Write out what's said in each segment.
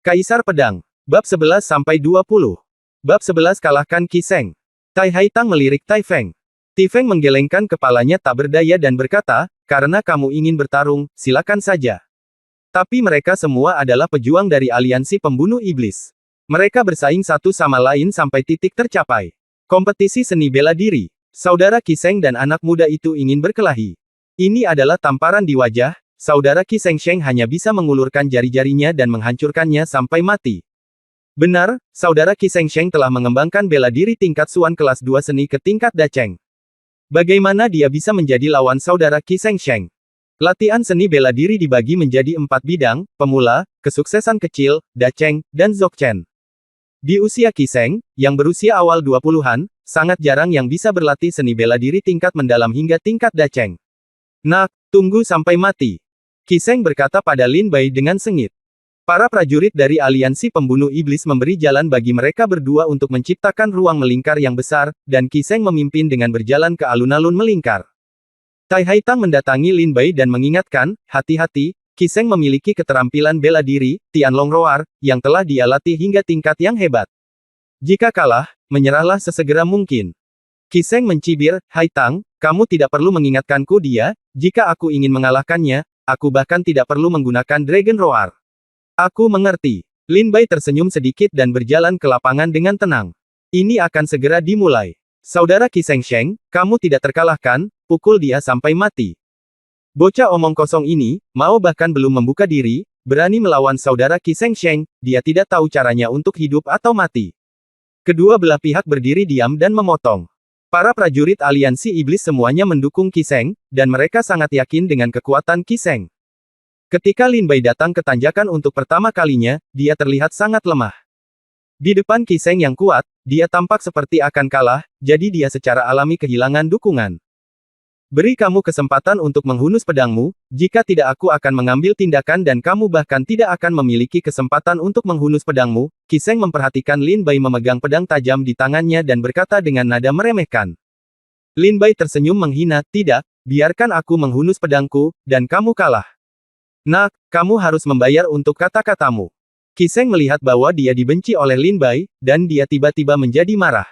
Kaisar Pedang. Bab 11-20. Bab 11 kalahkan Qi Sheng. Tai Haitang melirik Tai Feng. Ti Feng menggelengkan kepalanya tak berdaya dan berkata, karena kamu ingin bertarung, silakan saja. Tapi mereka semua adalah pejuang dari aliansi pembunuh iblis. Mereka bersaing satu sama lain sampai titik tercapai. Kompetisi seni bela diri. Saudara Qi Sheng dan anak muda itu ingin berkelahi. Ini adalah tamparan di wajah. Saudara Qi Sheng hanya bisa mengulurkan jari-jarinya dan menghancurkannya sampai mati. Benar, saudara Qi Sheng telah mengembangkan bela diri tingkat Suan kelas 2 seni ke tingkat Dacheng. Bagaimana dia bisa menjadi lawan saudara Qi Sheng? Latihan seni bela diri dibagi menjadi 4 bidang, pemula, kesuksesan kecil, Dacheng, dan Dzogchen. Di usia Qi Sheng, yang berusia awal 20-an, sangat jarang yang bisa berlatih seni bela diri tingkat mendalam hingga tingkat Dacheng. Nak, tunggu sampai mati. Qi Sheng berkata pada Lin Bai dengan sengit. Para prajurit dari aliansi pembunuh iblis memberi jalan bagi mereka berdua untuk menciptakan ruang melingkar yang besar, dan Qi Sheng memimpin dengan berjalan ke alun-alun melingkar. Tai Haitang mendatangi Lin Bai dan mengingatkan, hati-hati, Qi Sheng memiliki keterampilan bela diri, Tianlong Roar, yang telah dia latih hingga tingkat yang hebat. Jika kalah, menyerahlah sesegera mungkin. Qi Sheng mencibir, Haitang, kamu tidak perlu mengingatkanku dia, jika aku ingin mengalahkannya, aku bahkan tidak perlu menggunakan Dragon Roar. Aku mengerti. Lin Bai tersenyum sedikit dan berjalan ke lapangan dengan tenang. Ini akan segera dimulai. Saudara Qi Sheng, kamu tidak terkalahkan, pukul dia sampai mati. Bocah omong kosong ini, mau bahkan belum membuka diri, berani melawan saudara Qi Sheng, dia tidak tahu caranya untuk hidup atau mati. Kedua belah pihak berdiri diam dan memotong. Para prajurit aliansi iblis semuanya mendukung Qi Sheng, dan mereka sangat yakin dengan kekuatan Qi Sheng. Ketika Lin Bai datang ke tanjakan untuk pertama kalinya, dia terlihat sangat lemah. Di depan Qi Sheng yang kuat, dia tampak seperti akan kalah, jadi dia secara alami kehilangan dukungan. Beri kamu kesempatan untuk menghunus pedangmu, jika tidak aku akan mengambil tindakan dan kamu bahkan tidak akan memiliki kesempatan untuk menghunus pedangmu. Qi Sheng memperhatikan Lin Bai memegang pedang tajam di tangannya dan berkata dengan nada meremehkan. Lin Bai tersenyum menghina, tidak, biarkan aku menghunus pedangku, dan kamu kalah. Nak, kamu harus membayar untuk kata-katamu. Qi Sheng melihat bahwa dia dibenci oleh Lin Bai, dan dia tiba-tiba menjadi marah.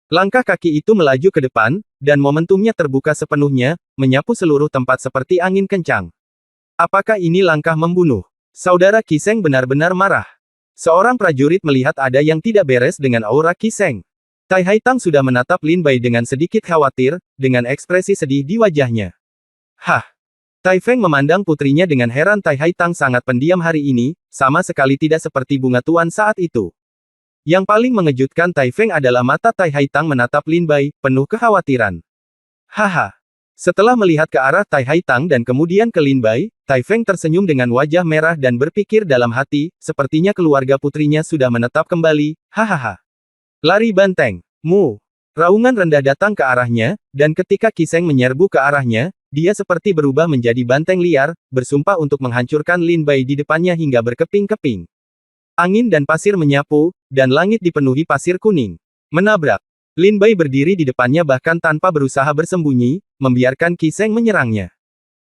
Langkah kaki itu melaju ke depan, dan momentumnya terbuka sepenuhnya, menyapu seluruh tempat seperti angin kencang. Apakah ini langkah membunuh? Saudara Qi Sheng benar-benar marah. Seorang prajurit melihat ada yang tidak beres dengan aura Qi Sheng. Tai Haitang sudah menatap Lin Bai dengan sedikit khawatir, dengan ekspresi sedih di wajahnya. Hah! Tai Feng memandang putrinya dengan heran. Tai Haitang sangat pendiam hari ini, sama sekali tidak seperti bunga tuan saat itu. Yang paling mengejutkan Tai Feng adalah mata Tai Haitang menatap Lin Bai, penuh kekhawatiran. Haha. Setelah melihat ke arah Tai Haitang dan kemudian ke Lin Bai, Tai Feng tersenyum dengan wajah merah dan berpikir dalam hati, sepertinya keluarga putrinya sudah menetap kembali, hahaha. Lari banteng. Mu. Raungan rendah datang ke arahnya, dan ketika Qi Sheng menyerbu ke arahnya, dia seperti berubah menjadi banteng liar, bersumpah untuk menghancurkan Lin Bai di depannya hingga berkeping-keping. Angin dan pasir menyapu, dan langit dipenuhi pasir kuning. Menabrak. Lin Bai berdiri di depannya bahkan tanpa berusaha bersembunyi, membiarkan Qi Sheng menyerangnya.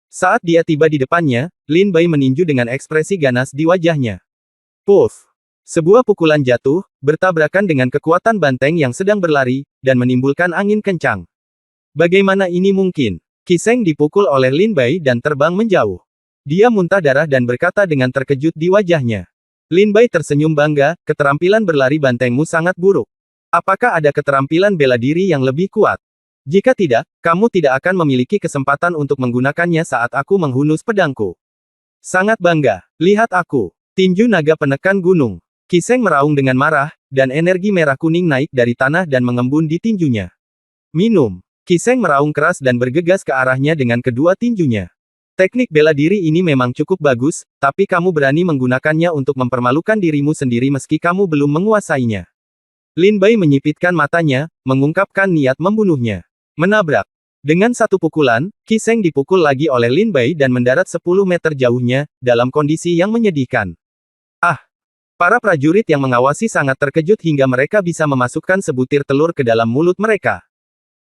Saat dia tiba di depannya, Lin Bai meninju dengan ekspresi ganas di wajahnya. Puff! Sebuah pukulan jatuh, bertabrakan dengan kekuatan banteng yang sedang berlari, dan menimbulkan angin kencang. Bagaimana ini mungkin? Qi Sheng dipukul oleh Lin Bai dan terbang menjauh. Dia muntah darah dan berkata dengan terkejut di wajahnya. Lin Bai tersenyum bangga, keterampilan berlari bantengmu sangat buruk. Apakah ada keterampilan bela diri yang lebih kuat? Jika tidak, kamu tidak akan memiliki kesempatan untuk menggunakannya saat aku menghunus pedangku. Sangat bangga. Lihat aku. Tinju naga penekan gunung. Qi Sheng meraung dengan marah, dan energi merah kuning naik dari tanah dan mengembun di tinjunya. Minum. Qi Sheng meraung keras dan bergegas ke arahnya dengan kedua tinjunya. Teknik bela diri ini memang cukup bagus, tapi kamu berani menggunakannya untuk mempermalukan dirimu sendiri meski kamu belum menguasainya. Lin Bai menyipitkan matanya, mengungkapkan niat membunuhnya. Menabrak. Dengan satu pukulan, Qi Sheng dipukul lagi oleh Lin Bai dan mendarat 10 meter jauhnya, dalam kondisi yang menyedihkan. Ah! Para prajurit yang mengawasi sangat terkejut hingga mereka bisa memasukkan sebutir telur ke dalam mulut mereka.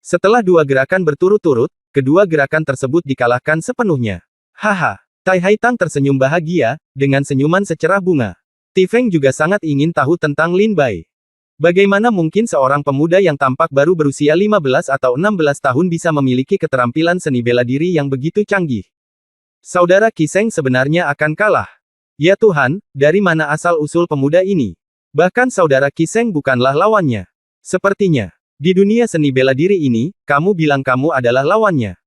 Setelah 2 gerakan berturut-turut, kedua gerakan tersebut dikalahkan sepenuhnya. Haha. Tai Haitang tersenyum bahagia, dengan senyuman secerah bunga. Tifeng juga sangat ingin tahu tentang Lin Bai. Bagaimana mungkin seorang pemuda yang tampak baru berusia 15 atau 16 tahun bisa memiliki keterampilan seni bela diri yang begitu canggih? Saudara Qi Sheng sebenarnya akan kalah. Ya Tuhan, dari mana asal-usul pemuda ini? Bahkan saudara Qi Sheng bukanlah lawannya. Sepertinya, di dunia seni bela diri ini, kamu bilang kamu adalah lawannya.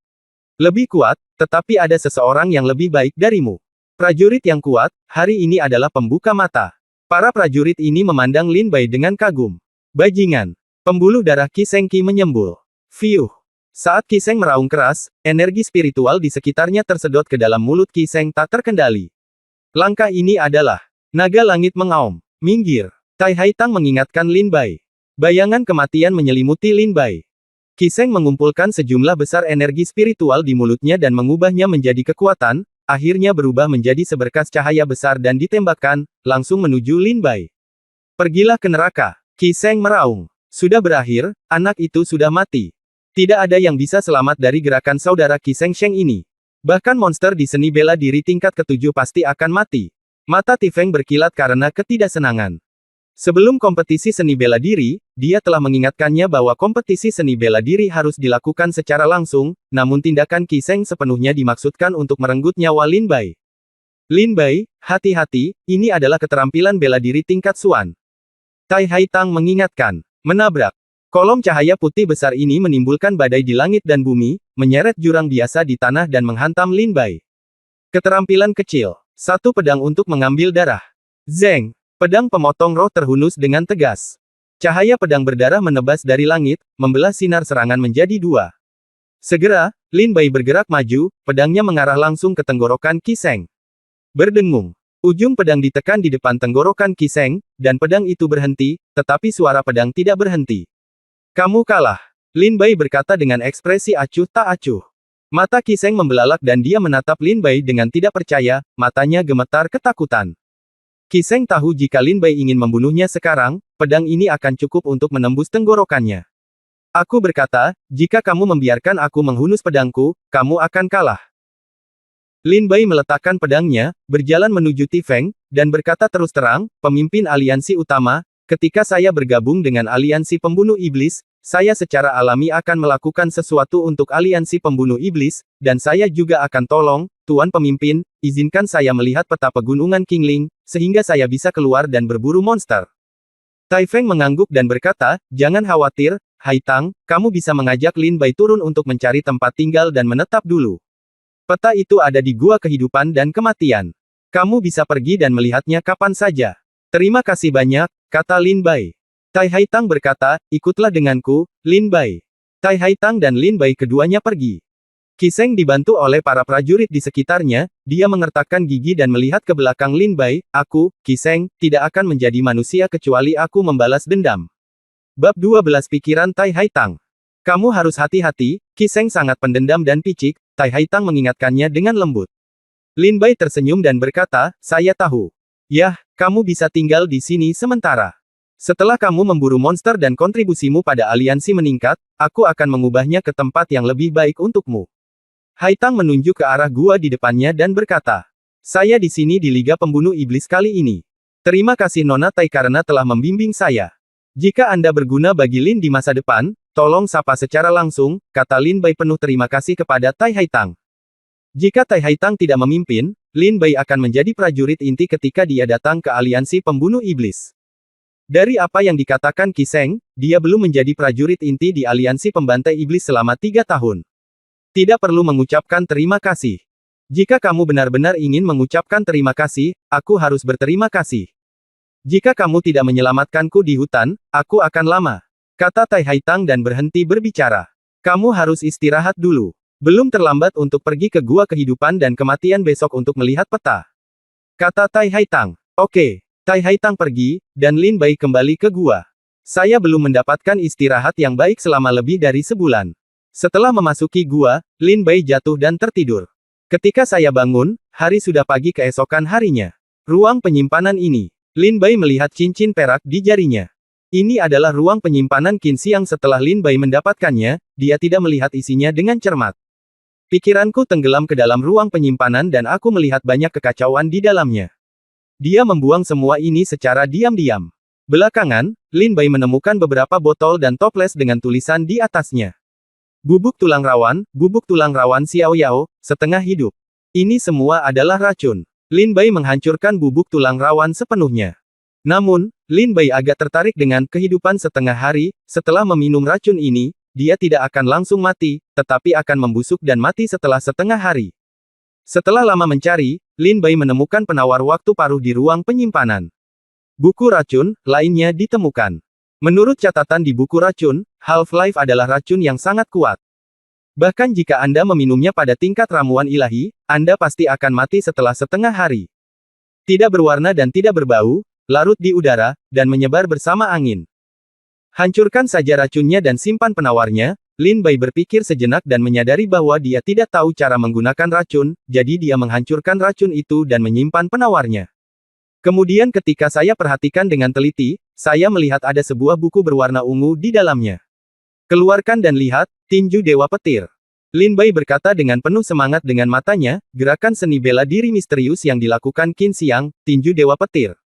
Lebih kuat, tetapi ada seseorang yang lebih baik darimu. Prajurit yang kuat, hari ini adalah pembuka mata. Para prajurit ini memandang Lin Bai dengan kagum. Bajingan. Pembuluh darah Qi Sheng Qi menyembul. Fiuh. Saat Qi Sheng meraung keras, energi spiritual di sekitarnya tersedot ke dalam mulut Qi Sheng tak terkendali. Langkah ini adalah naga langit mengaum. Minggir. Tai Haitang mengingatkan Lin Bai. Bayangan kematian menyelimuti Lin Bai. Qi Sheng mengumpulkan sejumlah besar energi spiritual di mulutnya dan mengubahnya menjadi kekuatan, akhirnya berubah menjadi seberkas cahaya besar dan ditembakkan, langsung menuju Lin Bai. Pergilah ke neraka. Qi Sheng meraung. Sudah berakhir, anak itu sudah mati. Tidak ada yang bisa selamat dari gerakan saudara Qi Sheng ini. Bahkan monster di seni bela diri tingkat ke-7 pasti akan mati. Mata Tifeng berkilat karena ketidaksenangan. Sebelum kompetisi seni bela diri, dia telah mengingatkannya bahwa kompetisi seni bela diri harus dilakukan secara langsung, namun tindakan Qi Sheng sepenuhnya dimaksudkan untuk merenggut nyawa Lin Bai. Lin Bai, hati-hati, ini adalah keterampilan bela diri tingkat Xuan. Tai Haitang mengingatkan. Menabrak. Kolom cahaya putih besar ini menimbulkan badai di langit dan bumi, menyeret jurang biasa di tanah dan menghantam Lin Bai. Keterampilan kecil. Satu pedang untuk mengambil darah. Zeng. Pedang pemotong roh terhunus dengan tegas. Cahaya pedang berdarah menebas dari langit, membelah sinar serangan menjadi dua. Segera, Lin Bai bergerak maju, pedangnya mengarah langsung ke tenggorokan Qi Sheng. Berdengung. Ujung pedang ditekan di depan tenggorokan Qi Sheng, dan pedang itu berhenti, tetapi suara pedang tidak berhenti. Kamu kalah. Lin Bai berkata dengan ekspresi acuh tak acuh. Mata Qi Sheng membelalak dan dia menatap Lin Bai dengan tidak percaya, matanya gemetar ketakutan. Qi Sheng tahu jika Lin Bai ingin membunuhnya sekarang, pedang ini akan cukup untuk menembus tenggorokannya. Aku berkata, jika kamu membiarkan aku menghunus pedangku, kamu akan kalah. Lin Bai meletakkan pedangnya, berjalan menuju Tifeng, dan berkata terus terang, pemimpin aliansi utama, ketika saya bergabung dengan aliansi pembunuh iblis, saya secara alami akan melakukan sesuatu untuk aliansi pembunuh iblis, dan saya juga akan tolong, Tuan Pemimpin, izinkan saya melihat peta pegunungan Qingling, sehingga saya bisa keluar dan berburu monster. Tai Feng mengangguk dan berkata, jangan khawatir, Haitang, kamu bisa mengajak Lin Bai turun untuk mencari tempat tinggal dan menetap dulu. Peta itu ada di gua kehidupan dan kematian. Kamu bisa pergi dan melihatnya kapan saja. Terima kasih banyak, kata Lin Bai. Tai Haitang berkata, ikutlah denganku, Lin Bai. Tai Haitang dan Lin Bai keduanya pergi. Qi Sheng dibantu oleh para prajurit di sekitarnya, dia mengertakkan gigi dan melihat ke belakang Lin Bai, aku, Qi Sheng, tidak akan menjadi manusia kecuali aku membalas dendam. Bab 12 Pikiran Tai Haitang. Kamu harus hati-hati, Qi Sheng sangat pendendam dan picik, Tai Haitang mengingatkannya dengan lembut. Lin Bai tersenyum dan berkata, saya tahu. Yah, kamu bisa tinggal di sini sementara. Setelah kamu memburu monster dan kontribusimu pada aliansi meningkat, aku akan mengubahnya ke tempat yang lebih baik untukmu. Haitang menunjuk ke arah gua di depannya dan berkata, saya di sini di Liga Pembunuh Iblis kali ini. Terima kasih Nona Tai karena telah membimbing saya. Jika Anda berguna bagi Lin di masa depan, tolong sapa secara langsung, kata Lin Bai penuh terima kasih kepada Tai Haitang. Jika Tai Haitang tidak memimpin, Lin Bai akan menjadi prajurit inti ketika dia datang ke aliansi pembunuh iblis. Dari apa yang dikatakan Qi Sheng, dia belum menjadi prajurit inti di aliansi pembantai iblis selama 3 tahun. Tidak perlu mengucapkan terima kasih. Jika kamu benar-benar ingin mengucapkan terima kasih, aku harus berterima kasih. Jika kamu tidak menyelamatkanku di hutan, aku akan lama. Kata Tai Haitang dan berhenti berbicara. Kamu harus istirahat dulu. Belum terlambat untuk pergi ke gua kehidupan dan kematian besok untuk melihat peta. Kata Tai Haitang. Oke. Tai Haitang pergi, dan Lin Bai kembali ke gua. Saya belum mendapatkan istirahat yang baik selama lebih dari sebulan. Setelah memasuki gua, Lin Bai jatuh dan tertidur. Ketika saya bangun, hari sudah pagi keesokan harinya. Ruang penyimpanan ini. Lin Bai melihat cincin perak di jarinya. Ini adalah ruang penyimpanan Qin Xiang setelah Lin Bai mendapatkannya, dia tidak melihat isinya dengan cermat. Pikiranku tenggelam ke dalam ruang penyimpanan dan aku melihat banyak kekacauan di dalamnya. Dia membuang semua ini secara diam-diam. Belakangan, Lin Bai menemukan beberapa botol dan toples dengan tulisan di atasnya. Bubuk tulang rawan Xiao Yao, setengah hidup. Ini semua adalah racun. Lin Bai menghancurkan bubuk tulang rawan sepenuhnya. Namun, Lin Bai agak tertarik dengan kehidupan setengah hari. Setelah meminum racun ini, dia tidak akan langsung mati, tetapi akan membusuk dan mati setelah setengah hari. Setelah lama mencari, Lin Bai menemukan penawar waktu paruh di ruang penyimpanan. Buku racun lainnya ditemukan. Menurut catatan di buku racun, Half-Life adalah racun yang sangat kuat. Bahkan jika Anda meminumnya pada tingkat ramuan ilahi, Anda pasti akan mati setelah setengah hari. Tidak berwarna dan tidak berbau, larut di udara, dan menyebar bersama angin. Hancurkan saja racunnya dan simpan penawarnya. Lin Bai berpikir sejenak dan menyadari bahwa dia tidak tahu cara menggunakan racun, jadi dia menghancurkan racun itu dan menyimpan penawarnya. Kemudian ketika saya perhatikan dengan teliti, saya melihat ada sebuah buku berwarna ungu di dalamnya. Keluarkan dan lihat, tinju Dewa Petir. Lin Bai berkata dengan penuh semangat dengan matanya, gerakan seni bela diri misterius yang dilakukan Qin Xiang, tinju Dewa Petir.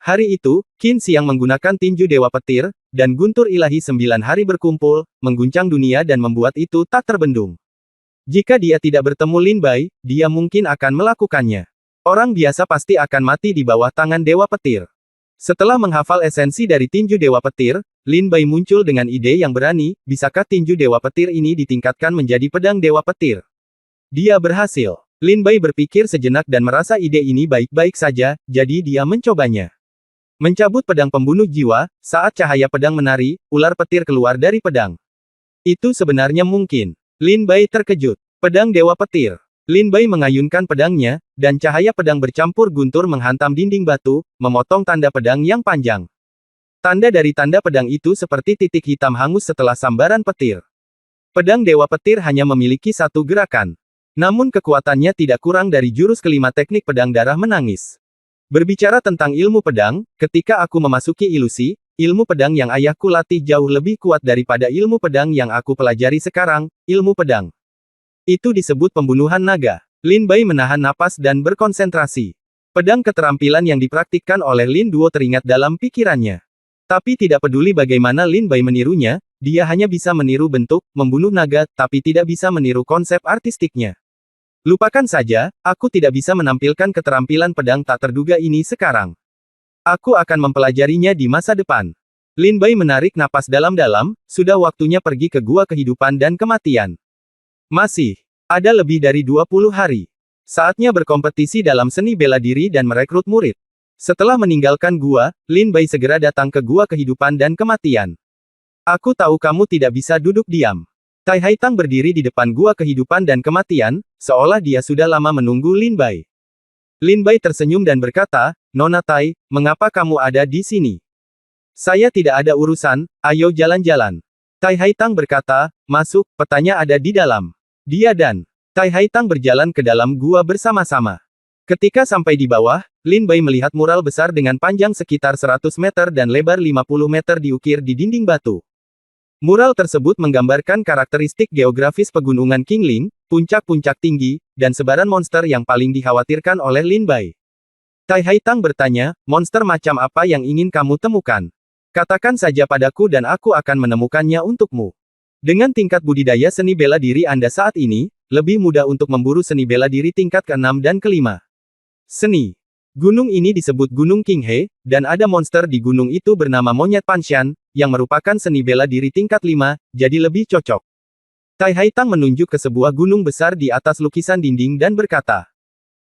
Hari itu, Qin Xiang menggunakan tinju Dewa Petir, dan guntur ilahi 9 hari berkumpul, mengguncang dunia dan membuat itu tak terbendung. Jika dia tidak bertemu Lin Bai, dia mungkin akan melakukannya. Orang biasa pasti akan mati di bawah tangan Dewa Petir. Setelah menghafal esensi dari tinju Dewa Petir, Lin Bai muncul dengan ide yang berani, bisakah tinju Dewa Petir ini ditingkatkan menjadi pedang Dewa Petir? Dia berhasil. Lin Bai berpikir sejenak dan merasa ide ini baik-baik saja, jadi dia mencobanya. Mencabut pedang pembunuh jiwa, saat cahaya pedang menari, ular petir keluar dari pedang. Itu sebenarnya mungkin. Lin Bai terkejut. Pedang Dewa Petir. Lin Bai mengayunkan pedangnya, dan cahaya pedang bercampur guntur menghantam dinding batu, memotong tanda pedang yang panjang. Tanda dari tanda pedang itu seperti titik hitam hangus setelah sambaran petir. Pedang Dewa Petir hanya memiliki satu gerakan. Namun kekuatannya tidak kurang dari jurus kelima teknik pedang darah menangis. Berbicara tentang ilmu pedang, ketika aku memasuki ilusi, ilmu pedang yang ayahku latih jauh lebih kuat daripada ilmu pedang yang aku pelajari sekarang, ilmu pedang. Itu disebut pembunuhan naga. Lin Bai menahan napas dan berkonsentrasi. Pedang keterampilan yang dipraktikkan oleh Lin Duo teringat dalam pikirannya. Tapi tidak peduli bagaimana Lin Bai menirunya, dia hanya bisa meniru bentuk, membunuh naga, tapi tidak bisa meniru konsep artistiknya. Lupakan saja, aku tidak bisa menampilkan keterampilan pedang tak terduga ini sekarang. Aku akan mempelajarinya di masa depan. Lin Bai menarik napas dalam-dalam, sudah waktunya pergi ke gua kehidupan dan kematian. Masih ada lebih dari 20 hari. Saatnya berkompetisi dalam seni bela diri dan merekrut murid. Setelah meninggalkan gua, Lin Bai segera datang ke gua kehidupan dan kematian. Aku tahu kamu tidak bisa duduk diam. Tai Haitang berdiri di depan gua kehidupan dan kematian, seolah dia sudah lama menunggu Lin Bai. Lin Bai tersenyum dan berkata, Nona Tai, mengapa kamu ada di sini? Saya tidak ada urusan, ayo jalan-jalan. Tai Haitang berkata, masuk, petanya ada di dalam. Dia dan Tai Haitang berjalan ke dalam gua bersama-sama. Ketika sampai di bawah, Lin Bai melihat mural besar dengan panjang sekitar 100 meter dan lebar 50 meter diukir di dinding batu. Mural tersebut menggambarkan karakteristik geografis pegunungan Qingling, puncak-puncak tinggi, dan sebaran monster yang paling dikhawatirkan oleh Lin Bai. Tai Haitang bertanya, monster macam apa yang ingin kamu temukan? Katakan saja padaku dan aku akan menemukannya untukmu. Dengan tingkat budidaya seni bela diri Anda saat ini, lebih mudah untuk memburu seni bela diri tingkat ke-6 dan ke-5. Seni. Gunung ini disebut Gunung Qinghe, dan ada monster di gunung itu bernama Monyet Panshan, yang merupakan seni bela diri tingkat 5, jadi lebih cocok. Tai Haitang menunjuk ke sebuah gunung besar di atas lukisan dinding dan berkata.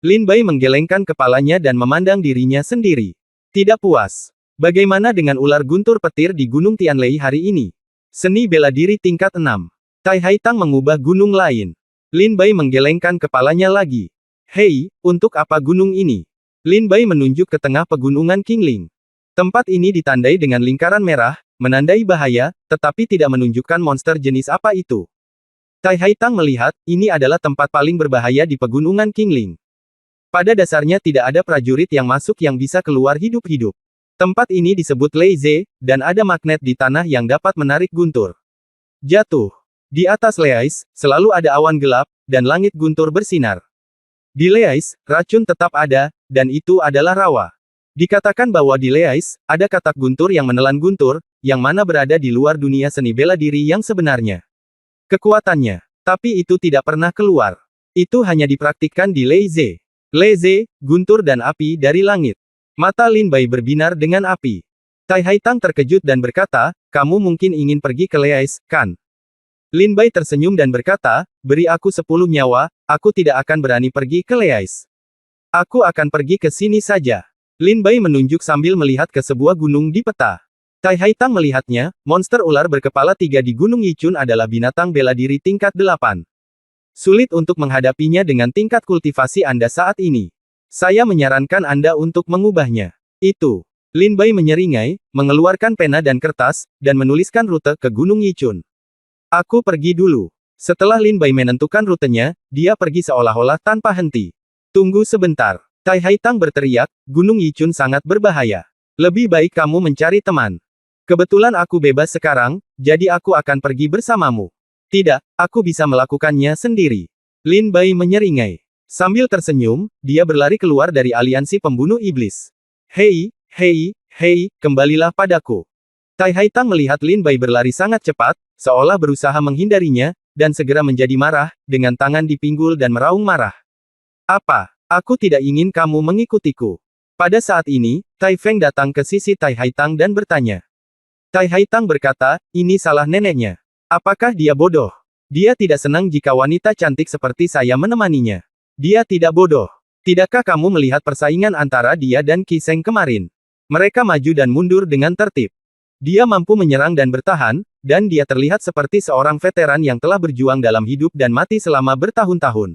Lin Bai menggelengkan kepalanya dan memandang dirinya sendiri. Tidak puas. Bagaimana dengan ular guntur petir di Gunung Tianlei hari ini? Seni bela diri tingkat 6. Tai Haitang mengubah gunung lain. Lin Bai menggelengkan kepalanya lagi. Hei, untuk apa gunung ini? Lin Bai menunjuk ke tengah pegunungan Qingling. Tempat ini ditandai dengan lingkaran merah, menandai bahaya, tetapi tidak menunjukkan monster jenis apa itu. Tai Haitang melihat, ini adalah tempat paling berbahaya di pegunungan Qingling. Pada dasarnya tidak ada prajurit yang masuk yang bisa keluar hidup-hidup. Tempat ini disebut Leize, dan ada magnet di tanah yang dapat menarik guntur. Jatuh. Di atas Leais, selalu ada awan gelap, dan langit guntur bersinar. Di Leais, racun tetap ada, dan itu adalah rawa. Dikatakan bahwa di Leais, ada katak guntur yang menelan guntur, yang mana berada di luar dunia seni bela diri yang sebenarnya. Kekuatannya. Tapi itu tidak pernah keluar. Itu hanya dipraktikkan di Leize. Leize, guntur dan api dari langit. Mata Lin Bai berbinar dengan api. Tai Haitang terkejut dan berkata, kamu mungkin ingin pergi ke Leais, kan? Lin Bai tersenyum dan berkata, beri aku 10 nyawa, aku tidak akan berani pergi ke Leais. Aku akan pergi ke sini saja. Lin Bai menunjuk sambil melihat ke sebuah gunung di peta. Tai Haitang melihatnya, monster ular berkepala 3 di Gunung Yichun adalah binatang bela diri tingkat 8. Sulit untuk menghadapinya dengan tingkat kultivasi Anda saat ini. Saya menyarankan Anda untuk mengubahnya. Itu. Lin Bai menyeringai, mengeluarkan pena dan kertas, dan menuliskan rute ke Gunung Yichun. Aku pergi dulu. Setelah Lin Bai menentukan rutenya, dia pergi seolah-olah tanpa henti. Tunggu sebentar. Tai Haitang berteriak, Gunung Yichun sangat berbahaya. Lebih baik kamu mencari teman. Kebetulan aku bebas sekarang, jadi aku akan pergi bersamamu. Tidak, aku bisa melakukannya sendiri. Lin Bai menyeringai. Sambil tersenyum, dia berlari keluar dari aliansi pembunuh iblis. Hei, hei, hei, kembalilah padaku. Tai Haitang melihat Lin Bai berlari sangat cepat, seolah berusaha menghindarinya, dan segera menjadi marah, dengan tangan di pinggul dan meraung marah. Apa? Aku tidak ingin kamu mengikutiku. Pada saat ini, Tai Feng datang ke sisi Tai Haitang dan bertanya. Tai Haitang berkata, ini salah neneknya. Apakah dia bodoh? Dia tidak senang jika wanita cantik seperti saya menemaninya. Dia tidak bodoh. Tidakkah kamu melihat persaingan antara dia dan Qi Sheng kemarin? Mereka maju dan mundur dengan tertib. Dia mampu menyerang dan bertahan, dan dia terlihat seperti seorang veteran yang telah berjuang dalam hidup dan mati selama bertahun-tahun.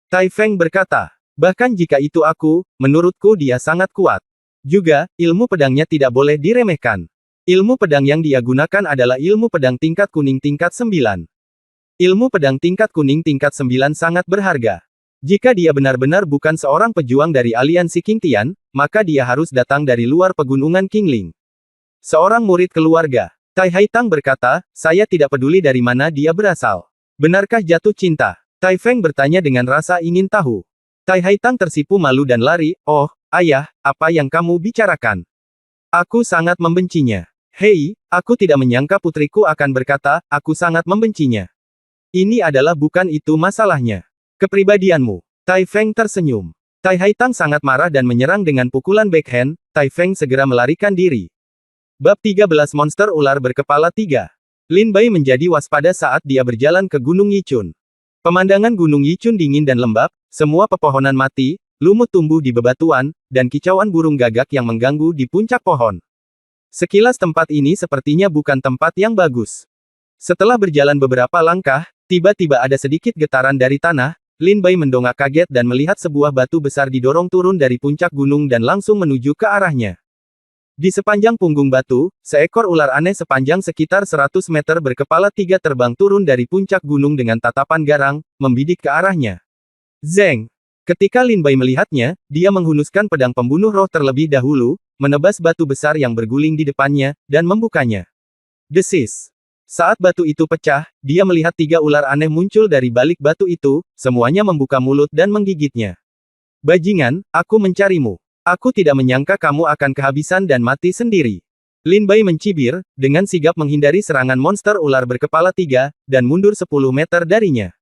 Tai Feng berkata, bahkan jika itu aku, menurutku dia sangat kuat. Juga, ilmu pedangnya tidak boleh diremehkan. Ilmu pedang yang dia gunakan adalah ilmu pedang tingkat kuning tingkat 9. Ilmu pedang tingkat kuning tingkat 9 sangat berharga. Jika dia benar-benar bukan seorang pejuang dari aliansi Qingtian, maka dia harus datang dari luar pegunungan Qingling. Seorang murid keluarga. Tai Haitang berkata, saya tidak peduli dari mana dia berasal. Benarkah jatuh cinta? Tai Feng bertanya dengan rasa ingin tahu. Tai Haitang tersipu malu dan lari, oh, ayah, apa yang kamu bicarakan? Aku sangat membencinya. Hei, aku tidak menyangka putriku akan berkata, aku sangat membencinya. Ini adalah bukan itu masalahnya. Kepribadianmu. Tai Feng tersenyum. Tai Haitang sangat marah dan menyerang dengan pukulan backhand, Tai Feng segera melarikan diri. Bab 13 Monster Ular Berkepala 3. Lin Bai menjadi waspada saat dia berjalan ke Gunung Yichun. Pemandangan Gunung Yichun dingin dan lembab, semua pepohonan mati, lumut tumbuh di bebatuan, dan kicauan burung gagak yang mengganggu di puncak pohon. Sekilas tempat ini sepertinya bukan tempat yang bagus. Setelah berjalan beberapa langkah, tiba-tiba ada sedikit getaran dari tanah, Lin Bai mendongak kaget dan melihat sebuah batu besar didorong turun dari puncak gunung dan langsung menuju ke arahnya. Di sepanjang punggung batu, seekor ular aneh sepanjang sekitar 100 meter berkepala 3 terbang turun dari puncak gunung dengan tatapan garang, membidik ke arahnya. Zeng! Ketika Lin Bai melihatnya, dia menghunuskan pedang pembunuh roh terlebih dahulu, menebas batu besar yang berguling di depannya, dan membukanya. Desis. Saat batu itu pecah, dia melihat 3 ular aneh muncul dari balik batu itu, semuanya membuka mulut dan menggigitnya. Bajingan, aku mencarimu. Aku tidak menyangka kamu akan kehabisan dan mati sendiri. Lin Bai mencibir, dengan sigap menghindari serangan monster ular berkepala 3, dan mundur 10 meter darinya.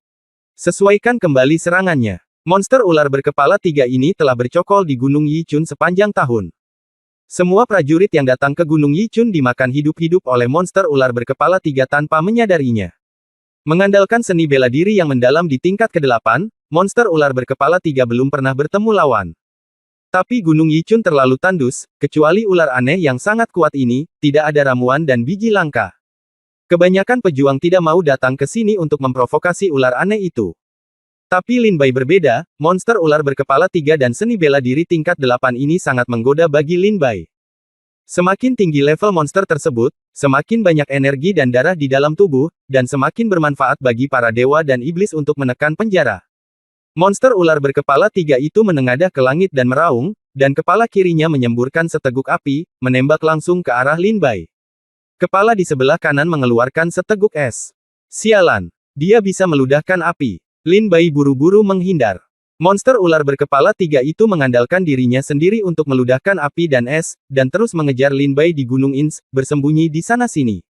Sesuaikan kembali serangannya. Monster ular berkepala 3 ini telah bercokol di Gunung Yichun sepanjang tahun. Semua prajurit yang datang ke Gunung Yichun dimakan hidup-hidup oleh monster ular berkepala 3 tanpa menyadarinya. Mengandalkan seni bela diri yang mendalam di tingkat ke-8, monster ular berkepala 3 belum pernah bertemu lawan. Tapi Gunung Yichun terlalu tandus, kecuali ular aneh yang sangat kuat ini, tidak ada ramuan dan biji langka. Kebanyakan pejuang tidak mau datang ke sini untuk memprovokasi ular aneh itu. Tapi Lin Bai berbeda, monster ular berkepala 3 dan seni bela diri tingkat 8 ini sangat menggoda bagi Lin Bai. Semakin tinggi level monster tersebut, semakin banyak energi dan darah di dalam tubuh, dan semakin bermanfaat bagi para dewa dan iblis untuk menekan penjara. Monster ular berkepala 3 itu menengadah ke langit dan meraung, dan kepala kirinya menyemburkan seteguk api, menembak langsung ke arah Lin Bai. Kepala di sebelah kanan mengeluarkan seteguk es. Sialan! Dia bisa meludahkan api. Lin Bai buru-buru menghindar. Monster ular berkepala 3 itu mengandalkan dirinya sendiri untuk meludahkan api dan es, dan terus mengejar Lin Bai di Gunung Ins, bersembunyi di sana-sini.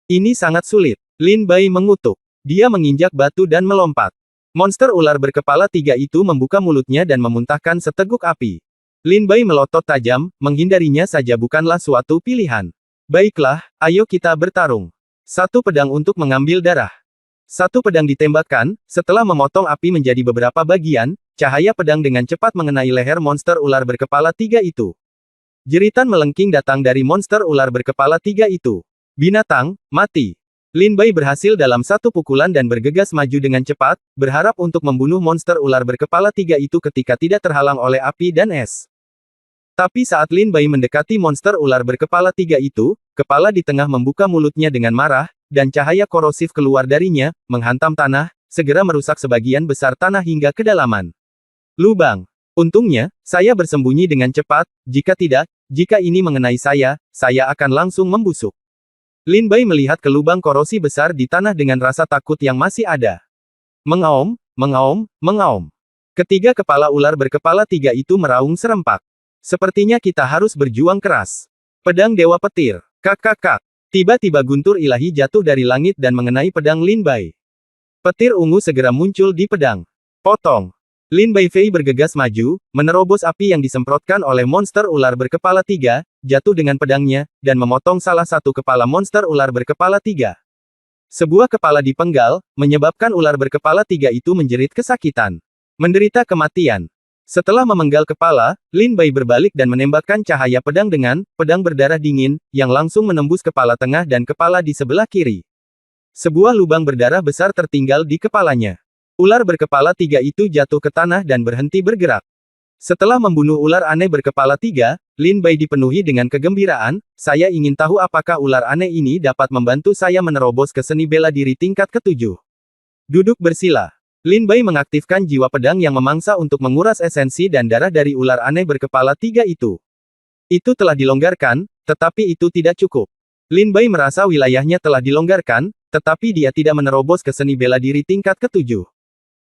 Ini sangat sulit. Lin Bai mengutuk. Dia menginjak batu dan melompat. Monster ular berkepala 3 itu membuka mulutnya dan memuntahkan seteguk api. Lin Bai melotot tajam, menghindarinya saja bukanlah suatu pilihan. Baiklah, ayo kita bertarung. Satu pedang untuk mengambil darah. Satu pedang ditembakkan, setelah memotong api menjadi beberapa bagian, cahaya pedang dengan cepat mengenai leher monster ular berkepala 3 itu. Jeritan melengking datang dari monster ular berkepala 3 itu. Binatang, mati. Lin Bai berhasil dalam satu pukulan dan bergegas maju dengan cepat, berharap untuk membunuh monster ular berkepala 3 itu ketika tidak terhalang oleh api dan es. Tapi saat Lin Bai mendekati monster ular berkepala 3 itu, kepala di tengah membuka mulutnya dengan marah, dan cahaya korosif keluar darinya, menghantam tanah, segera merusak sebagian besar tanah hingga kedalaman. Lubang. Untungnya, saya bersembunyi dengan cepat, jika tidak, jika ini mengenai saya akan langsung membusuk. Lin Bai melihat ke lubang korosi besar di tanah dengan rasa takut yang masih ada. Mengaum, mengaum, mengaum. Ketiga kepala ular berkepala 3 itu meraung serempak. Sepertinya kita harus berjuang keras. Pedang Dewa Petir. Kak kak kak. Tiba-tiba guntur ilahi jatuh dari langit dan mengenai pedang Lin Bai. Petir ungu segera muncul di pedang. Potong. Lin Bai Fei bergegas maju, menerobos api yang disemprotkan oleh monster ular berkepala 3, jatuh dengan pedangnya, dan memotong salah satu kepala monster ular berkepala 3. Sebuah kepala dipenggal, menyebabkan ular berkepala 3 itu menjerit kesakitan. Menderita kematian. Setelah memenggal kepala, Lin Bai berbalik dan menembakkan cahaya pedang dengan pedang berdarah dingin, yang langsung menembus kepala tengah dan kepala di sebelah kiri. Sebuah lubang berdarah besar tertinggal di kepalanya. Ular berkepala 3 itu jatuh ke tanah dan berhenti bergerak. Setelah membunuh ular aneh berkepala 3, Lin Bai dipenuhi dengan kegembiraan, saya ingin tahu apakah ular aneh ini dapat membantu saya menerobos ke seni bela diri tingkat ke-7. Duduk bersila. Lin Bai mengaktifkan jiwa pedang yang memangsa untuk menguras esensi dan darah dari ular aneh berkepala 3 itu. Itu telah dilonggarkan, tetapi itu tidak cukup. Lin Bai merasa wilayahnya telah dilonggarkan, tetapi dia tidak menerobos ke seni bela diri tingkat ke-7.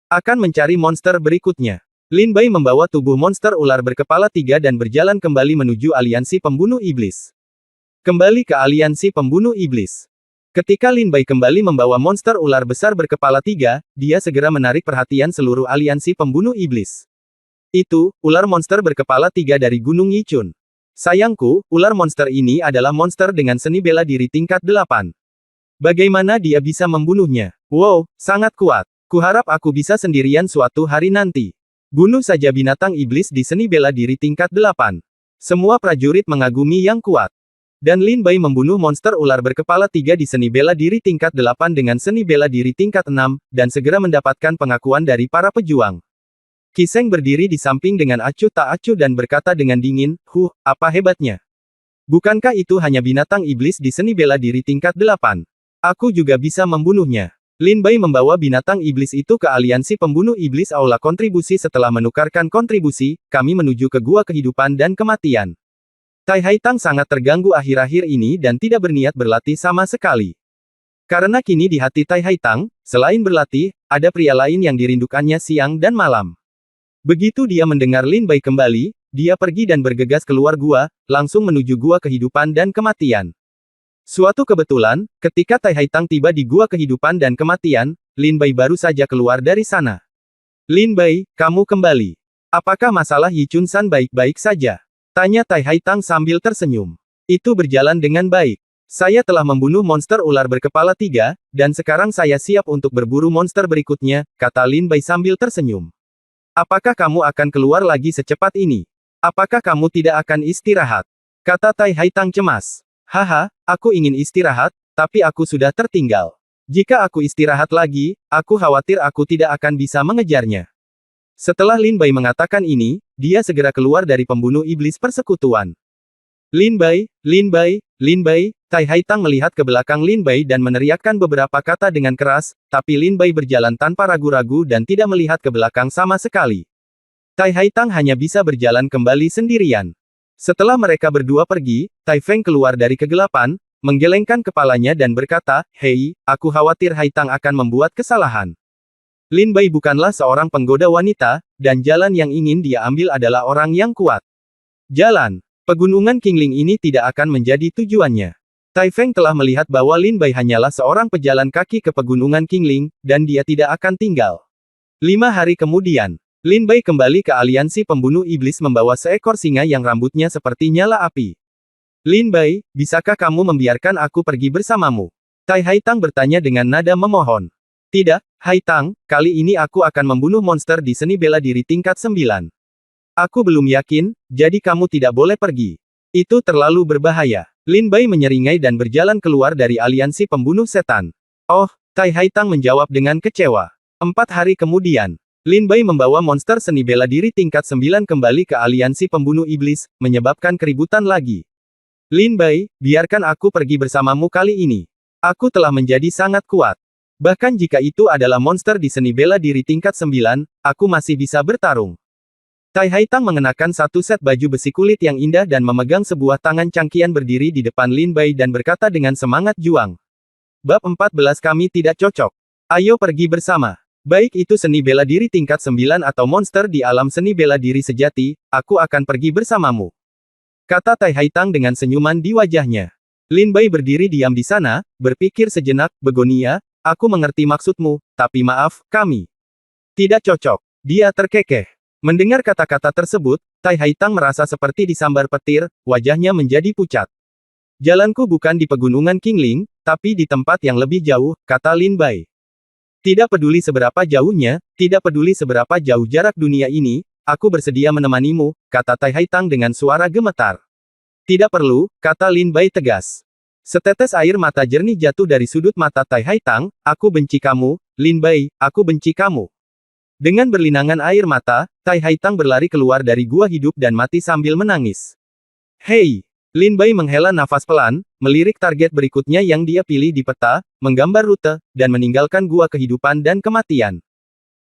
Akan mencari monster berikutnya. Lin Bai membawa tubuh monster ular berkepala 3 dan berjalan kembali menuju aliansi pembunuh iblis. Kembali ke aliansi pembunuh iblis. Ketika Lin Bai kembali membawa monster ular besar berkepala 3, dia segera menarik perhatian seluruh aliansi pembunuh iblis. Itu, ular monster berkepala 3 dari Gunung Yichun. Sayangku, ular monster ini adalah monster dengan seni bela diri tingkat 8. Bagaimana dia bisa membunuhnya? Wow, sangat kuat. Kuharap aku bisa sendirian suatu hari nanti. Bunuh saja binatang iblis di seni bela diri tingkat 8. Semua prajurit mengagumi yang kuat. Dan Lin Bai membunuh monster ular berkepala 3 di seni bela diri tingkat 8 dengan seni bela diri tingkat 6, dan segera mendapatkan pengakuan dari para pejuang. Qi Sheng berdiri di samping dengan acuh tak acuh dan berkata dengan dingin, apa hebatnya? Bukankah itu hanya binatang iblis di seni bela diri tingkat 8? Aku juga bisa membunuhnya. Lin Bai membawa binatang iblis itu ke aliansi pembunuh iblis aula kontribusi. Setelah menukarkan kontribusi, kami menuju ke gua kehidupan dan kematian. Tai Haitang sangat terganggu akhir-akhir ini dan tidak berniat berlatih sama sekali. Karena kini di hati Tai Haitang, selain berlatih, ada pria lain yang dirindukannya siang dan malam. Begitu dia mendengar Lin Bai kembali, dia pergi dan bergegas keluar gua, langsung menuju gua kehidupan dan kematian. Suatu kebetulan, ketika Tai Haitang tiba di gua kehidupan dan kematian, Lin Bai baru saja keluar dari sana. Lin Bai, kamu kembali. Apakah masalah Yichun San baik-baik saja? Tanya Tai Haitang sambil tersenyum. Itu berjalan dengan baik. Saya telah membunuh monster ular berkepala 3, dan sekarang saya siap untuk berburu monster berikutnya, kata Lin Bai sambil tersenyum. Apakah kamu akan keluar lagi secepat ini? Apakah kamu tidak akan istirahat? Kata Tai Haitang cemas. Haha, aku ingin istirahat, tapi aku sudah tertinggal. Jika aku istirahat lagi, aku khawatir aku tidak akan bisa mengejarnya. Setelah Lin Bai mengatakan ini, dia segera keluar dari pembunuh iblis persekutuan. Lin Bai, Lin Bai, Lin Bai, Tai Haitang melihat ke belakang Lin Bai dan meneriakkan beberapa kata dengan keras, tapi Lin Bai berjalan tanpa ragu-ragu dan tidak melihat ke belakang sama sekali. Tai Haitang hanya bisa berjalan kembali sendirian. Setelah mereka berdua pergi, Tai Feng keluar dari kegelapan, menggelengkan kepalanya dan berkata, "Hei, aku khawatir Haitang akan membuat kesalahan." Lin Bai bukanlah seorang penggoda wanita, dan jalan yang ingin dia ambil adalah orang yang kuat. Jalan. Pegunungan Qingling ini tidak akan menjadi tujuannya. Tai Feng telah melihat bahwa Lin Bai hanyalah seorang pejalan kaki ke pegunungan Qingling, dan dia tidak akan tinggal. 5 hari kemudian, Lin Bai kembali ke aliansi pembunuh iblis membawa seekor singa yang rambutnya seperti nyala api. Lin Bai, bisakah kamu membiarkan aku pergi bersamamu? Tai Haitang bertanya dengan nada memohon. Tidak, Haitang, kali ini aku akan membunuh monster di seni bela diri tingkat 9. Aku belum yakin, jadi kamu tidak boleh pergi. Itu terlalu berbahaya. Lin Bai menyeringai dan berjalan keluar dari aliansi pembunuh setan. Oh, Tai Haitang menjawab dengan kecewa. 4 hari kemudian, Lin Bai membawa monster seni bela diri tingkat 9 kembali ke aliansi pembunuh iblis, menyebabkan keributan lagi. Lin Bai, biarkan aku pergi bersamamu kali ini. Aku telah menjadi sangat kuat. Bahkan jika itu adalah monster di seni bela diri tingkat 9, aku masih bisa bertarung. Tai Haitang mengenakan satu set baju besi kulit yang indah dan memegang sebuah tangan cangkian berdiri di depan Lin Bai dan berkata dengan semangat juang. Bab 14 kami tidak cocok. Ayo pergi bersama. Baik itu seni bela diri tingkat 9 atau monster di alam seni bela diri sejati, aku akan pergi bersamamu. Kata Tai Haitang dengan senyuman di wajahnya. Lin Bai berdiri diam di sana, berpikir sejenak, Begonia, aku mengerti maksudmu, tapi maaf, kami tidak cocok. Dia terkekeh. Mendengar kata-kata tersebut, Tai Haitang merasa seperti disambar petir, wajahnya menjadi pucat. Jalanku bukan di pegunungan Qingling, tapi di tempat yang lebih jauh, kata Lin Bai. Tidak peduli seberapa jauhnya, tidak peduli seberapa jauh jarak dunia ini, aku bersedia menemanimu, kata Tai Haitang dengan suara gemetar. Tidak perlu, kata Lin Bai tegas. Setetes air mata jernih jatuh dari sudut mata Tai Haitang, aku benci kamu, Lin Bai, aku benci kamu. Dengan berlinangan air mata, Tai Haitang berlari keluar dari gua hidup dan mati sambil menangis. Hei! Lin Bai menghela nafas pelan, melirik target berikutnya yang dia pilih di peta, menggambar rute, dan meninggalkan gua kehidupan dan kematian.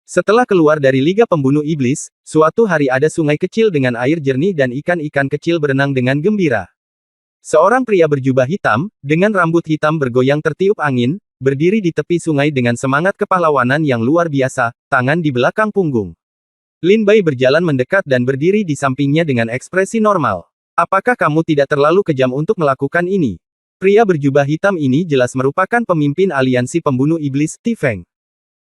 Setelah keluar dari Liga Pembunuh Iblis, suatu hari ada sungai kecil dengan air jernih dan ikan-ikan kecil berenang dengan gembira. Seorang pria berjubah hitam, dengan rambut hitam bergoyang tertiup angin, berdiri di tepi sungai dengan semangat kepahlawanan yang luar biasa, tangan di belakang punggung. Lin Bai berjalan mendekat dan berdiri di sampingnya dengan ekspresi normal. Apakah kamu tidak terlalu kejam untuk melakukan ini? Pria berjubah hitam ini jelas merupakan pemimpin aliansi pembunuh iblis, Ti Feng.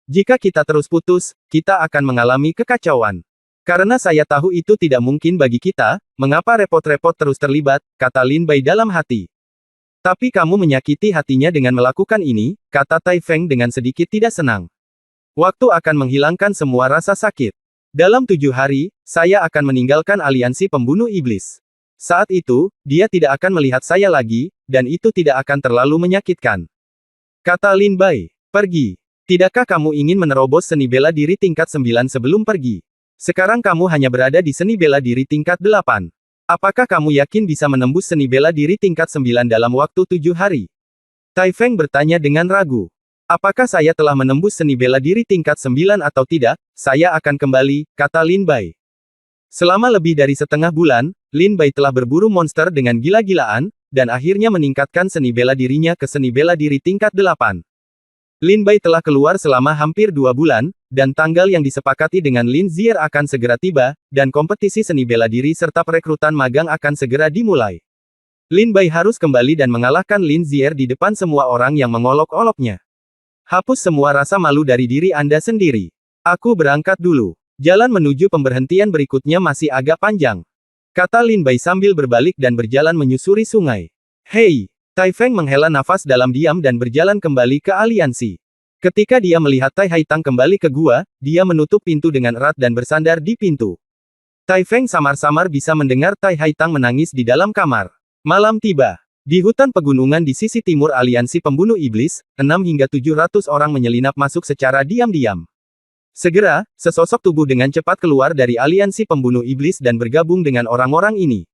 Jika kita terus putus, kita akan mengalami kekacauan. Karena saya tahu itu tidak mungkin bagi kita, mengapa repot-repot terus terlibat, kata Lin Bai dalam hati. Tapi kamu menyakiti hatinya dengan melakukan ini, kata Tai Feng dengan sedikit tidak senang. Waktu akan menghilangkan semua rasa sakit. Dalam 7 hari, saya akan meninggalkan aliansi pembunuh iblis. Saat itu, dia tidak akan melihat saya lagi, dan itu tidak akan terlalu menyakitkan. Kata Lin Bai, pergi. Tidakkah kamu ingin menerobos seni bela diri tingkat 9 sebelum pergi? Sekarang kamu hanya berada di seni bela diri tingkat 8. Apakah kamu yakin bisa menembus seni bela diri tingkat 9 dalam waktu 7 hari? Tai Feng bertanya dengan ragu. Apakah saya telah menembus seni bela diri tingkat 9 atau tidak? Saya akan kembali, kata Lin Bai. Selama lebih dari setengah bulan, Lin Bai telah berburu monster dengan gila-gilaan, dan akhirnya meningkatkan seni bela dirinya ke seni bela diri tingkat 8. Lin Bai telah keluar selama hampir 2 bulan, dan tanggal yang disepakati dengan Lin Zier akan segera tiba, dan kompetisi seni bela diri serta perekrutan magang akan segera dimulai. Lin Bai harus kembali dan mengalahkan Lin Zier di depan semua orang yang mengolok-oloknya. Hapus semua rasa malu dari diri Anda sendiri. Aku berangkat dulu. Jalan menuju pemberhentian berikutnya masih agak panjang. Kata Lin Bai sambil berbalik dan berjalan menyusuri sungai. Hei! Tai Feng menghela nafas dalam diam dan berjalan kembali ke aliansi. Ketika dia melihat Tai Haitang kembali ke gua, dia menutup pintu dengan erat dan bersandar di pintu. Tai Feng samar-samar bisa mendengar Tai Haitang menangis di dalam kamar. Malam tiba. Di hutan pegunungan di sisi timur aliansi pembunuh iblis, 6 hingga 700 orang menyelinap masuk secara diam-diam. Segera, sesosok tubuh dengan cepat keluar dari aliansi pembunuh iblis dan bergabung dengan orang-orang ini.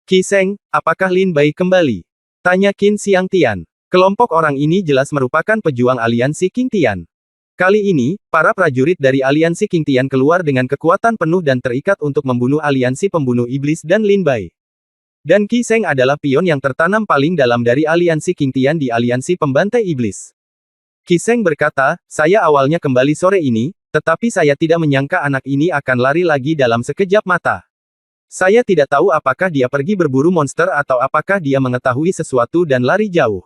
Qi Sheng, apakah Lin Bai kembali? Tanya Qin Xiangtian. Kelompok orang ini jelas merupakan pejuang aliansi Qing Tian. Kali ini, para prajurit dari aliansi Qing Tian keluar dengan kekuatan penuh dan terikat untuk membunuh aliansi pembunuh iblis dan Lin Bai. Dan Qi Sheng adalah pion yang tertanam paling dalam dari aliansi Qing Tian di aliansi pembantai iblis. Qi Sheng berkata, saya awalnya kembali sore ini, tetapi saya tidak menyangka anak ini akan lari lagi dalam sekejap mata. Saya tidak tahu apakah dia pergi berburu monster atau apakah dia mengetahui sesuatu dan lari jauh.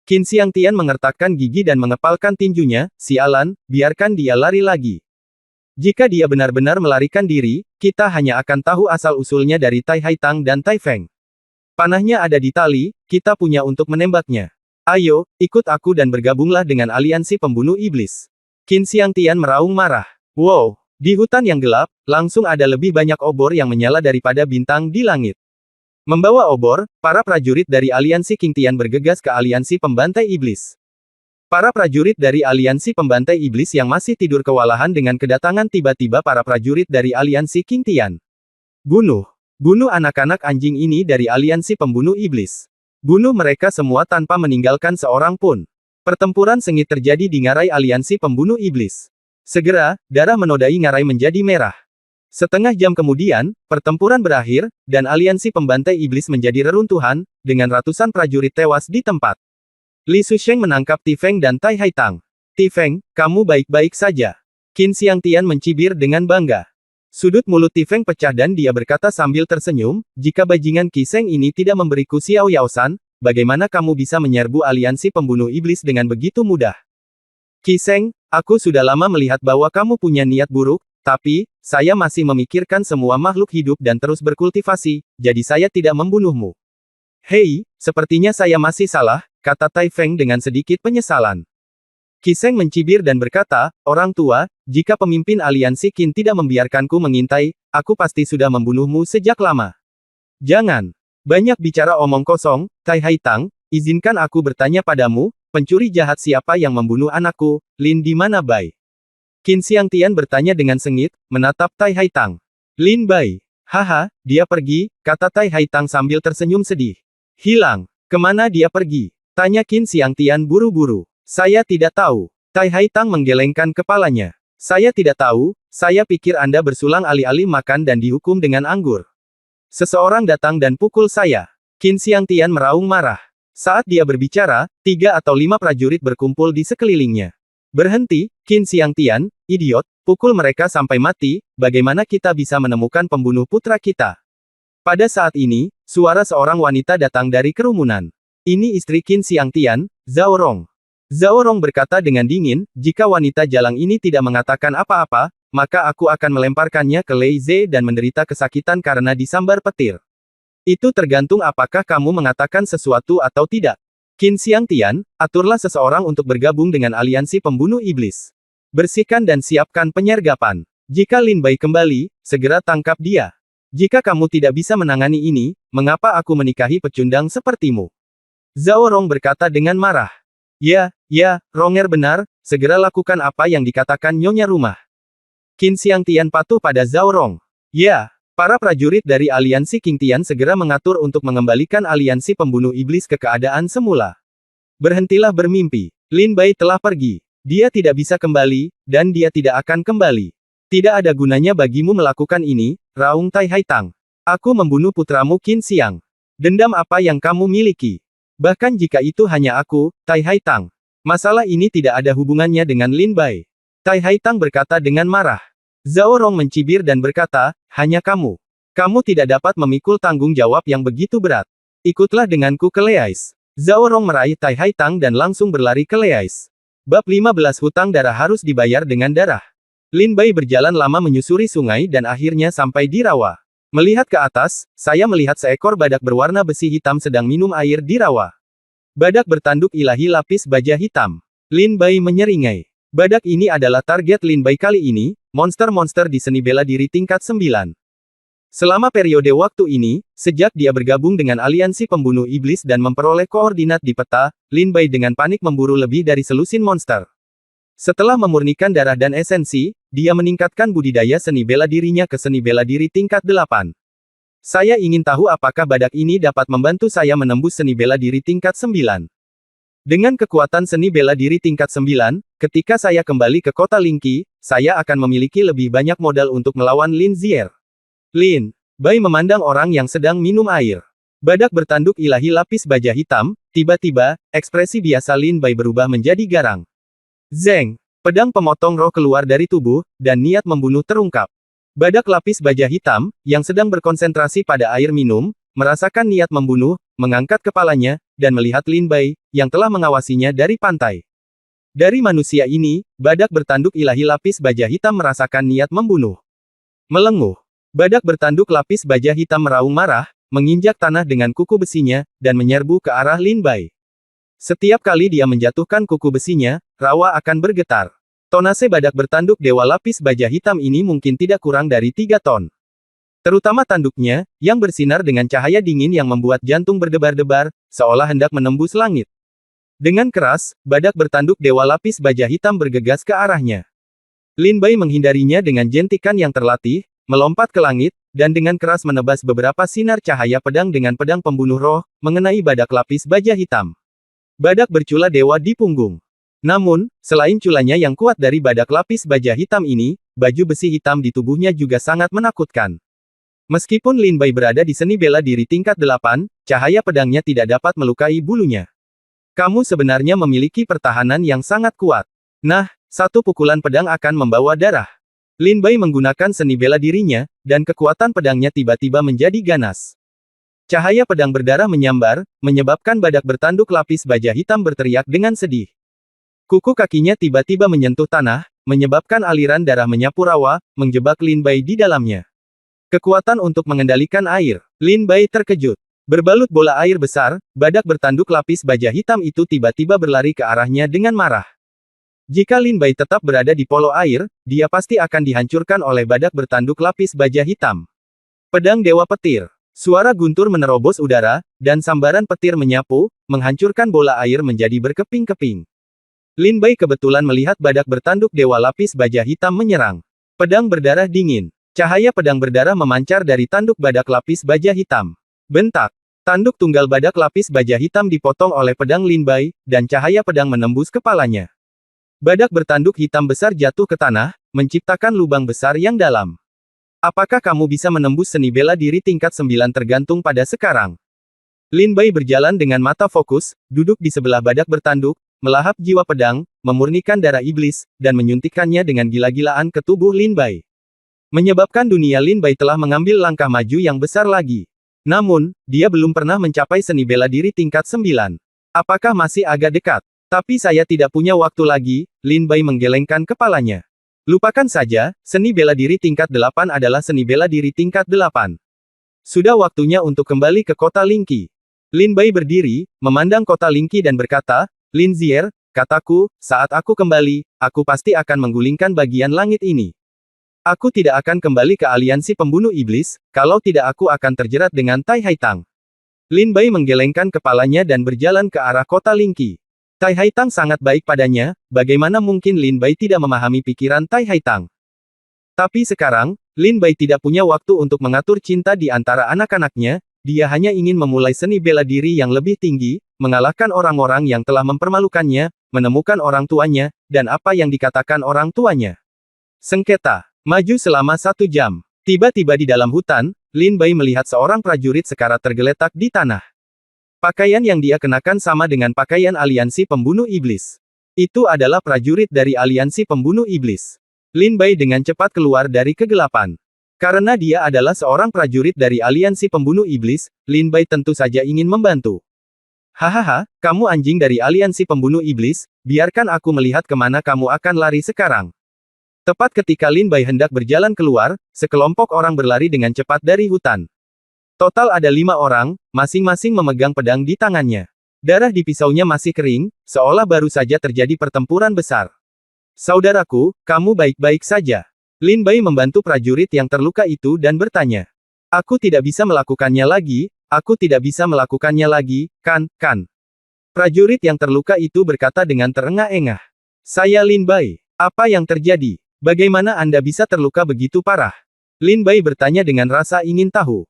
Qin Xiangtian mengertakkan gigi dan mengepalkan tinjunya, sialan, biarkan dia lari lagi. Jika dia benar-benar melarikan diri, kita hanya akan tahu asal-usulnya dari Tai Haitang dan Tai Feng. Panahnya ada di tali, kita punya untuk menembaknya. Ayo, ikut aku dan bergabunglah dengan aliansi pembunuh iblis. Qin Xiangtian meraung marah. Wow, di hutan yang gelap, langsung ada lebih banyak obor yang menyala daripada bintang di langit. Membawa obor, para prajurit dari aliansi Qingtian bergegas ke aliansi pembantai iblis. Para prajurit dari aliansi pembantai iblis yang masih tidur kewalahan dengan kedatangan tiba-tiba para prajurit dari aliansi Qingtian. Bunuh. Bunuh anak-anak anjing ini dari aliansi pembunuh iblis. Bunuh mereka semua tanpa meninggalkan seorang pun. Pertempuran sengit terjadi di ngarai aliansi pembunuh iblis. Segera, darah menodai ngarai menjadi merah. Setengah jam kemudian, pertempuran berakhir, dan aliansi pembantai iblis menjadi reruntuhan, dengan ratusan prajurit tewas di tempat. Li Susheng menangkap Ti Feng dan Tai Haitang. Ti Feng, kamu baik-baik saja. Qin Xiangtian mencibir dengan bangga. Sudut mulut Ti Feng pecah dan dia berkata sambil tersenyum, jika bajingan Qi Sheng ini tidak memberiku Xiao Yaosan, bagaimana kamu bisa menyerbu aliansi pembunuh iblis dengan begitu mudah? Qi Sheng, aku sudah lama melihat bahwa kamu punya niat buruk, tapi, saya masih memikirkan semua makhluk hidup dan terus berkultivasi, jadi saya tidak membunuhmu. Hei, sepertinya saya masih salah, kata Tai Feng dengan sedikit penyesalan. Qi Sheng mencibir dan berkata, orang tua, jika pemimpin aliansi Qin tidak membiarkanku mengintai, aku pasti sudah membunuhmu sejak lama. Jangan. Banyak bicara omong kosong, Tai Haitang, izinkan aku bertanya padamu, pencuri jahat siapa yang membunuh anakku, Lin di mana Bai? Qin Xiangtian bertanya dengan sengit, menatap Tai Haitang. Lin Bai. Haha, dia pergi, kata Tai Haitang sambil tersenyum sedih. Hilang. Kemana dia pergi? Tanya Qin Xiangtian buru-buru. Saya tidak tahu. Tai Haitang menggelengkan kepalanya. Saya tidak tahu, saya pikir Anda bersulang alih-alih makan dan dihukum dengan anggur. Seseorang datang dan pukul saya. Qin Xiangtian meraung marah. Saat dia berbicara, 3 atau 5 prajurit berkumpul di sekelilingnya. Berhenti, Qin Xiangtian, idiot, pukul mereka sampai mati, bagaimana kita bisa menemukan pembunuh putra kita? Pada saat ini, suara seorang wanita datang dari kerumunan. Ini istri Qin Xiangtian, Zhao Rong. Zhao Rong berkata dengan dingin, jika wanita jalang ini tidak mengatakan apa-apa, maka aku akan melemparkannya ke Lei Ze dan menderita kesakitan karena disambar petir. Itu tergantung apakah kamu mengatakan sesuatu atau tidak. Qin Xiangtian, aturlah seseorang untuk bergabung dengan aliansi pembunuh iblis. Bersihkan dan siapkan penyergapan. Jika Lin Bai kembali, segera tangkap dia. Jika kamu tidak bisa menangani ini, mengapa aku menikahi pecundang sepertimu? Zhao Rong berkata dengan marah. Ya, Ronger benar, segera lakukan apa yang dikatakan Nyonya Rumah. Qin Xiangtian patuh pada Zhao Rong. Ya, para prajurit dari aliansi Qingtian segera mengatur untuk mengembalikan aliansi pembunuh iblis ke keadaan semula. Berhentilah bermimpi. Lin Bai telah pergi. Dia tidak bisa kembali, dan dia tidak akan kembali. Tidak ada gunanya bagimu melakukan ini, raung Tai Haitang. Aku membunuh putramu Qin Xiang. Dendam apa yang kamu miliki? Bahkan jika itu hanya aku, Tai Haitang. Masalah ini tidak ada hubungannya dengan Lin Bai. Tai Haitang berkata dengan marah. Zhao Rong mencibir dan berkata, hanya kamu. Kamu tidak dapat memikul tanggung jawab yang begitu berat. Ikutlah denganku ke Leais. Zhao Rong meraih Tai Haitang dan langsung berlari ke Leais. Bab 15 hutang darah harus dibayar dengan darah. Lin Bai berjalan lama menyusuri sungai dan akhirnya sampai di rawa. Melihat ke atas, saya melihat seekor badak berwarna besi hitam sedang minum air di rawa. Badak bertanduk ilahi lapis baja hitam. Lin Bai menyeringai. Badak ini adalah target Lin Bai kali ini, monster-monster di seni bela diri tingkat 9. Selama periode waktu ini, sejak dia bergabung dengan aliansi pembunuh iblis dan memperoleh koordinat di peta, Lin Bai dengan panik memburu lebih dari selusin monster. Setelah memurnikan darah dan esensi, dia meningkatkan budidaya seni bela dirinya ke seni bela diri tingkat 8. Saya ingin tahu apakah badak ini dapat membantu saya menembus seni bela diri tingkat 9. Dengan kekuatan seni bela diri tingkat 9, ketika saya kembali ke kota Lingqi, saya akan memiliki lebih banyak modal untuk melawan Lin Zier. Lin Bai memandang orang yang sedang minum air. Badak bertanduk ilahi lapis baja hitam, tiba-tiba, ekspresi biasa Lin Bai berubah menjadi garang. Zeng! Pedang pemotong roh keluar dari tubuh, dan niat membunuh terungkap. Badak lapis baja hitam, yang sedang berkonsentrasi pada air minum, merasakan niat membunuh, mengangkat kepalanya, dan melihat Lin Bai, yang telah mengawasinya dari pantai. Dari manusia ini, badak bertanduk ilahi lapis baja hitam merasakan niat membunuh. Melenguh. Badak bertanduk lapis baja hitam meraung marah, menginjak tanah dengan kuku besinya, dan menyerbu ke arah Lin Bai. Setiap kali dia menjatuhkan kuku besinya, rawa akan bergetar. Tonase badak bertanduk dewa lapis baja hitam ini mungkin tidak kurang dari 3 ton. Terutama tanduknya, yang bersinar dengan cahaya dingin yang membuat jantung berdebar-debar, seolah hendak menembus langit. Dengan keras, badak bertanduk dewa lapis baja hitam bergegas ke arahnya. Lin Bai menghindarinya dengan jentikan yang terlatih, melompat ke langit, dan dengan keras menebas beberapa sinar cahaya pedang dengan pedang pembunuh roh, mengenai badak lapis baja hitam. Badak bercula dewa di punggung. Namun, selain culanya yang kuat dari badak lapis baja hitam ini, baju besi hitam di tubuhnya juga sangat menakutkan. Meskipun Lin Bai berada di seni bela diri tingkat 8, cahaya pedangnya tidak dapat melukai bulunya. Kamu sebenarnya memiliki pertahanan yang sangat kuat. Nah, satu pukulan pedang akan membawa darah. Lin Bai menggunakan seni bela dirinya, dan kekuatan pedangnya tiba-tiba menjadi ganas. Cahaya pedang berdarah menyambar, menyebabkan badak bertanduk lapis baja hitam berteriak dengan sedih. Kuku kakinya tiba-tiba menyentuh tanah, menyebabkan aliran darah menyapu rawa, menjebak Lin Bai di dalamnya. Kekuatan untuk mengendalikan air. Lin Bai terkejut. Berbalut bola air besar, badak bertanduk lapis baja hitam itu tiba-tiba berlari ke arahnya dengan marah. Jika Lin Bai tetap berada di polo air, dia pasti akan dihancurkan oleh badak bertanduk lapis baja hitam. Pedang Dewa Petir. Suara guntur menerobos udara, dan sambaran petir menyapu, menghancurkan bola air menjadi berkeping-keping. Lin Bai kebetulan melihat badak bertanduk dewa lapis baja hitam menyerang. Pedang berdarah dingin. Cahaya pedang berdarah memancar dari tanduk badak lapis baja hitam. Bentak. Tanduk tunggal badak lapis baja hitam dipotong oleh pedang Lin Bai, dan cahaya pedang menembus kepalanya. Badak bertanduk hitam besar jatuh ke tanah, menciptakan lubang besar yang dalam. Apakah kamu bisa menembus seni bela diri tingkat 9 tergantung pada sekarang? Lin Bai berjalan dengan mata fokus, duduk di sebelah badak bertanduk, melahap jiwa pedang, memurnikan darah iblis, dan menyuntikkannya dengan gila-gilaan ke tubuh Lin Bai. Menyebabkan dunia Lin Bai telah mengambil langkah maju yang besar lagi. Namun, dia belum pernah mencapai seni bela diri tingkat 9. Apakah masih agak dekat? Tapi saya tidak punya waktu lagi, Lin Bai menggelengkan kepalanya. Lupakan saja, seni bela diri tingkat 8 adalah seni bela diri tingkat 8. Sudah waktunya untuk kembali ke kota Lingqi. Lin Bai berdiri, memandang kota Lingqi dan berkata, Lin Zier, kataku, saat aku kembali, aku pasti akan menggulingkan bagian langit ini. Aku tidak akan kembali ke aliansi pembunuh iblis, kalau tidak aku akan terjerat dengan Tai Haitang. Lin Bai menggelengkan kepalanya dan berjalan ke arah kota Lingqi. Tai Haitang sangat baik padanya, bagaimana mungkin Lin Bai tidak memahami pikiran Tai Haitang? Tapi sekarang, Lin Bai tidak punya waktu untuk mengatur cinta di antara anak-anaknya, dia hanya ingin memulai seni bela diri yang lebih tinggi, mengalahkan orang-orang yang telah mempermalukannya, menemukan orang tuanya, dan apa yang dikatakan orang tuanya. Sengketa. Maju selama 1 jam. Tiba-tiba di dalam hutan, Lin Bai melihat seorang prajurit sekarat tergeletak di tanah. Pakaian yang dia kenakan sama dengan pakaian aliansi pembunuh iblis. Itu adalah prajurit dari aliansi pembunuh iblis. Lin Bai dengan cepat keluar dari kegelapan. Karena dia adalah seorang prajurit dari aliansi pembunuh iblis, Lin Bai tentu saja ingin membantu. Hahaha, kamu anjing dari aliansi pembunuh iblis, biarkan aku melihat kemana kamu akan lari sekarang. Tepat ketika Lin Bai hendak berjalan keluar, sekelompok orang berlari dengan cepat dari hutan. Total ada 5 orang, masing-masing memegang pedang di tangannya. Darah di pisaunya masih kering, seolah baru saja terjadi pertempuran besar. Saudaraku, kamu baik-baik saja. Lin Bai membantu prajurit yang terluka itu dan bertanya. Aku tidak bisa melakukannya lagi, aku tidak bisa melakukannya lagi, kan. Prajurit yang terluka itu berkata dengan terengah-engah. Saya Lin Bai. Apa yang terjadi? Bagaimana Anda bisa terluka begitu parah? Lin Bai bertanya dengan rasa ingin tahu.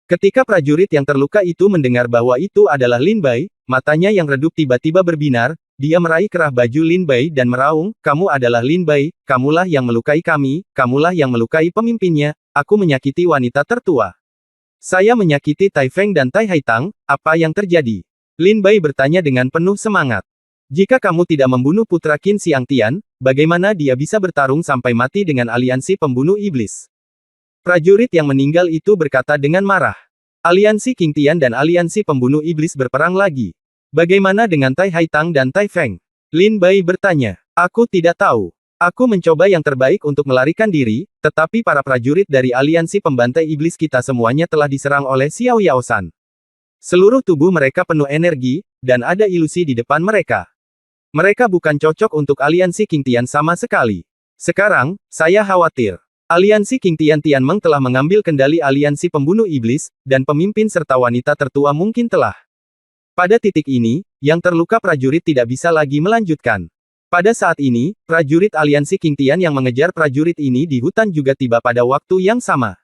Ketika prajurit yang terluka itu mendengar bahwa itu adalah Lin Bai, matanya yang redup tiba-tiba berbinar, dia meraih kerah baju Lin Bai dan meraung, kamu adalah Lin Bai, kamulah yang melukai kami, kamulah yang melukai pemimpinnya, aku menyakiti wanita tertua. Saya menyakiti Tai Feng dan Tai Haitang, apa yang terjadi? Lin Bai bertanya dengan penuh semangat. Jika kamu tidak membunuh putra Qin Xiangtian, bagaimana dia bisa bertarung sampai mati dengan aliansi pembunuh iblis? Prajurit yang meninggal itu berkata dengan marah. Aliansi Qing Tian dan aliansi pembunuh iblis berperang lagi. Bagaimana dengan Tai Haitang dan Tai Feng? Lin Bai bertanya. Aku tidak tahu. Aku mencoba yang terbaik untuk melarikan diri, tetapi para prajurit dari aliansi pembantai iblis kita semuanya telah diserang oleh Xiao Yaosan. Seluruh tubuh mereka penuh energi, dan ada ilusi di depan mereka. Mereka bukan cocok untuk aliansi Qing Tian sama sekali. Sekarang, saya khawatir. Aliansi Qing Tian Tianmeng telah mengambil kendali aliansi pembunuh iblis, dan pemimpin serta wanita tertua mungkin telah. Pada titik ini, yang terluka prajurit tidak bisa lagi melanjutkan. Pada saat ini, prajurit aliansi Qing Tian yang mengejar prajurit ini di hutan juga tiba pada waktu yang sama.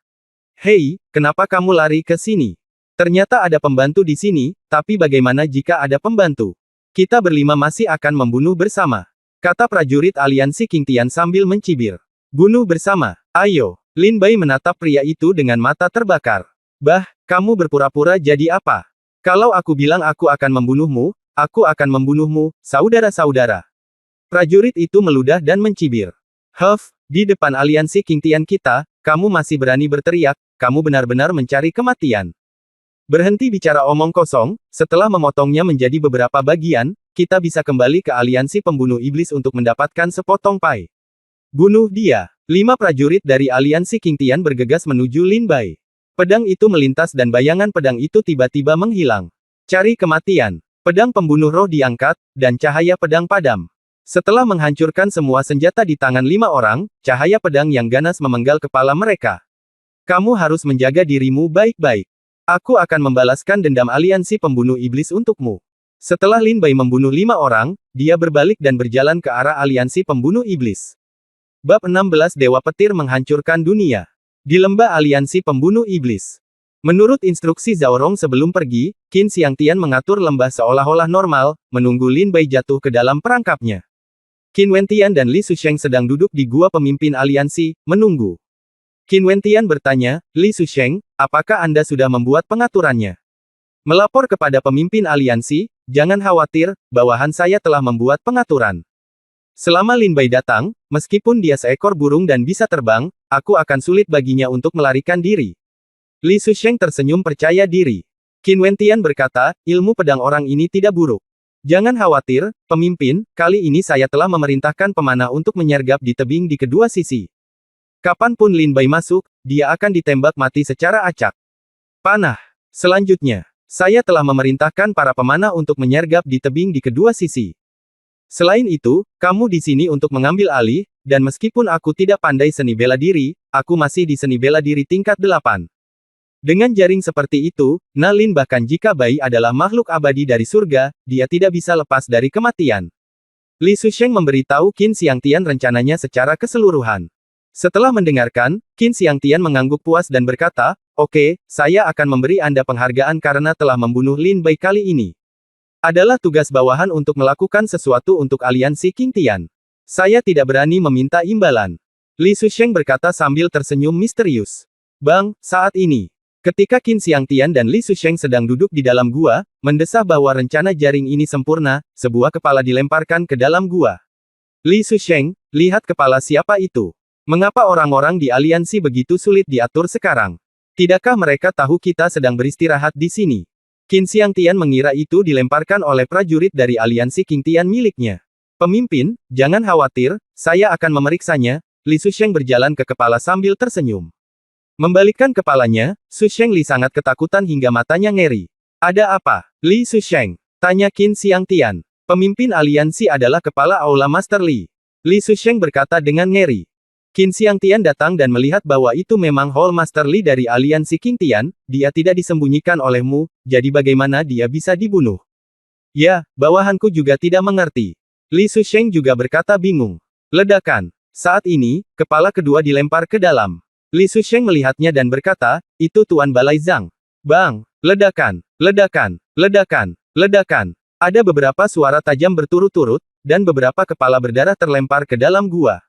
Hei, kenapa kamu lari ke sini? Ternyata ada pembantu di sini, tapi bagaimana jika ada pembantu? Kita berlima masih akan membunuh bersama. Kata prajurit aliansi Qing Tian sambil mencibir. Bunuh bersama. Ayo. Lin Bai menatap pria itu dengan mata terbakar. Bah, kamu berpura-pura jadi apa? Kalau aku bilang aku akan membunuhmu, saudara-saudara. Prajurit itu meludah dan mencibir. Huff, di depan aliansi Qing Tian kita, kamu masih berani berteriak, kamu benar-benar mencari kematian. Berhenti bicara omong kosong, setelah memotongnya menjadi beberapa bagian, kita bisa kembali ke aliansi pembunuh iblis untuk mendapatkan sepotong pai. Bunuh dia. 5 prajurit dari aliansi Qing Tian bergegas menuju Lin Bai. Pedang itu melintas dan bayangan pedang itu tiba-tiba menghilang. Cari kematian. Pedang pembunuh roh diangkat, dan cahaya pedang padam. Setelah menghancurkan semua senjata di tangan 5 orang, cahaya pedang yang ganas memenggal kepala mereka. Kamu harus menjaga dirimu baik-baik. Aku akan membalaskan dendam aliansi pembunuh iblis untukmu. Setelah Lin Bai membunuh 5 orang, dia berbalik dan berjalan ke arah aliansi pembunuh iblis. Bab 16 Dewa Petir menghancurkan dunia. Di lembah aliansi pembunuh iblis. Menurut instruksi Zhao Rong sebelum pergi, Qin Xiangtian mengatur lembah seolah-olah normal, menunggu Lin Bai jatuh ke dalam perangkapnya. Qin Wentian dan Li Susheng sedang duduk di gua pemimpin aliansi, menunggu. Qin Wentian bertanya, Li Susheng, apakah Anda sudah membuat pengaturannya? Melapor kepada pemimpin aliansi, jangan khawatir, bawahan saya telah membuat pengaturan. Selama Lin Bai datang, meskipun dia seekor burung dan bisa terbang, aku akan sulit baginya untuk melarikan diri. Li Susheng tersenyum percaya diri. Qin Wentian berkata, ilmu pedang orang ini tidak buruk. Jangan khawatir, pemimpin, kali ini saya telah memerintahkan pemanah untuk menyergap di tebing di kedua sisi. Kapanpun Lin Bai masuk, dia akan ditembak mati secara acak. Panah. Selanjutnya, saya telah memerintahkan para pemanah untuk menyergap di tebing di kedua sisi. Selain itu, kamu di sini untuk mengambil alih, dan meskipun aku tidak pandai seni bela diri, aku masih di seni bela diri tingkat 8. Dengan jaring seperti itu, Nalin bahkan jika Bai adalah makhluk abadi dari surga, dia tidak bisa lepas dari kematian. Li Susheng memberitahu Qin Xiangtian rencananya secara keseluruhan. Setelah mendengarkan, Qin Xiangtian mengangguk puas dan berkata, oke, saya akan memberi Anda penghargaan karena telah membunuh Lin Bai kali ini. Adalah tugas bawahan untuk melakukan sesuatu untuk aliansi Qing Tian. Saya tidak berani meminta imbalan. Li Susheng berkata sambil tersenyum misterius. Bang, saat ini. Ketika Qin Xiangtian dan Li Susheng sedang duduk di dalam gua, mendesah bahwa rencana jaring ini sempurna, sebuah kepala dilemparkan ke dalam gua. Li Susheng, lihat kepala siapa itu. Mengapa orang-orang di aliansi begitu sulit diatur sekarang? Tidakkah mereka tahu kita sedang beristirahat di sini? Qin Xiangtian mengira itu dilemparkan oleh prajurit dari aliansi Qing Tian miliknya. Pemimpin, jangan khawatir, saya akan memeriksanya. Li Susheng berjalan ke kepala sambil tersenyum. Membalikkan kepalanya, Susheng Li sangat ketakutan hingga matanya ngeri. Ada apa? Li Susheng, tanya Qin Xiangtian. Pemimpin aliansi adalah kepala Aula Master Li. Li Susheng berkata dengan ngeri. Qin Xiangtian datang dan melihat bahwa itu memang Hall Master Li dari aliansi Qing Tian, dia tidak disembunyikan olehmu, jadi bagaimana dia bisa dibunuh? Ya, bawahanku juga tidak mengerti. Li Susheng juga berkata bingung. Ledakan. Saat ini, kepala kedua dilempar ke dalam. Li Susheng melihatnya dan berkata, itu Tuan Balai Zhang. Bang! Ledakan! Ledakan! Ledakan! Ledakan! Ada beberapa suara tajam berturut-turut, dan beberapa kepala berdarah terlempar ke dalam gua.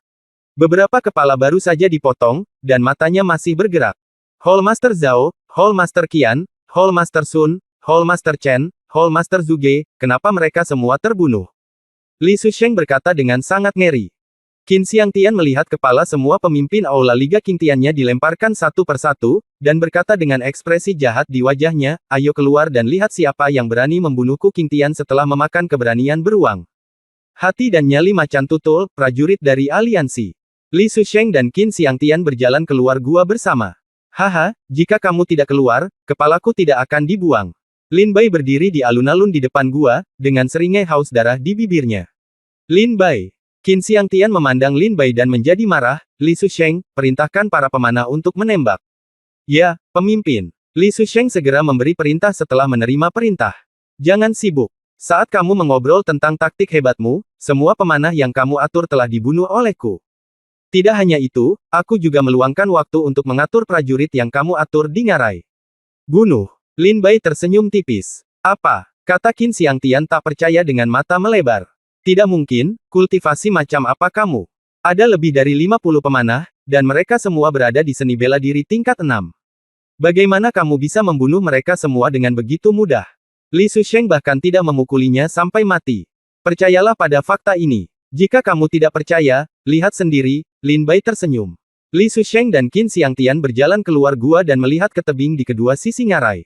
Beberapa kepala baru saja dipotong, dan matanya masih bergerak. Hall Master Zhao, Hall Master Qian, Hall Master Sun, Hall Master Chen, Hall Master Zhuge, kenapa mereka semua terbunuh? Li Susheng berkata dengan sangat ngeri. Qin Xiangtian melihat kepala semua pemimpin Aula Liga Qingtiannya dilemparkan satu persatu, dan berkata dengan ekspresi jahat di wajahnya, ayo keluar dan lihat siapa yang berani membunuhku. Qingtian setelah memakan keberanian beruang hati dan nyali macan tutul, prajurit dari aliansi. Li Susheng dan Qin Xiangtian berjalan keluar gua bersama. Haha, jika kamu tidak keluar, kepalaku tidak akan dibuang. Lin Bai berdiri di alun-alun di depan gua, dengan seringai haus darah di bibirnya. Lin Bai. Qin Xiangtian memandang Lin Bai dan menjadi marah. Li Susheng, perintahkan para pemanah untuk menembak. Ya, pemimpin. Li Susheng segera memberi perintah setelah menerima perintah. Jangan sibuk. Saat kamu mengobrol tentang taktik hebatmu, semua pemanah yang kamu atur telah dibunuh olehku. Tidak hanya itu, aku juga meluangkan waktu untuk mengatur prajurit yang kamu atur di Ngarai. Bunuh. Lin Bai tersenyum tipis. Apa? Kata Qin Xiangtian tak percaya dengan mata melebar. Tidak mungkin, kultivasi macam apa kamu? Ada lebih dari 50 pemanah, dan mereka semua berada di seni bela diri tingkat 6. Bagaimana kamu bisa membunuh mereka semua dengan begitu mudah? Li Susheng bahkan tidak memukulinya sampai mati. Percayalah pada fakta ini. Jika kamu tidak percaya, lihat sendiri. Lin Bai tersenyum. Li Susheng dan Qin Xiangtian berjalan keluar gua dan melihat ke tebing di kedua sisi Ngarai.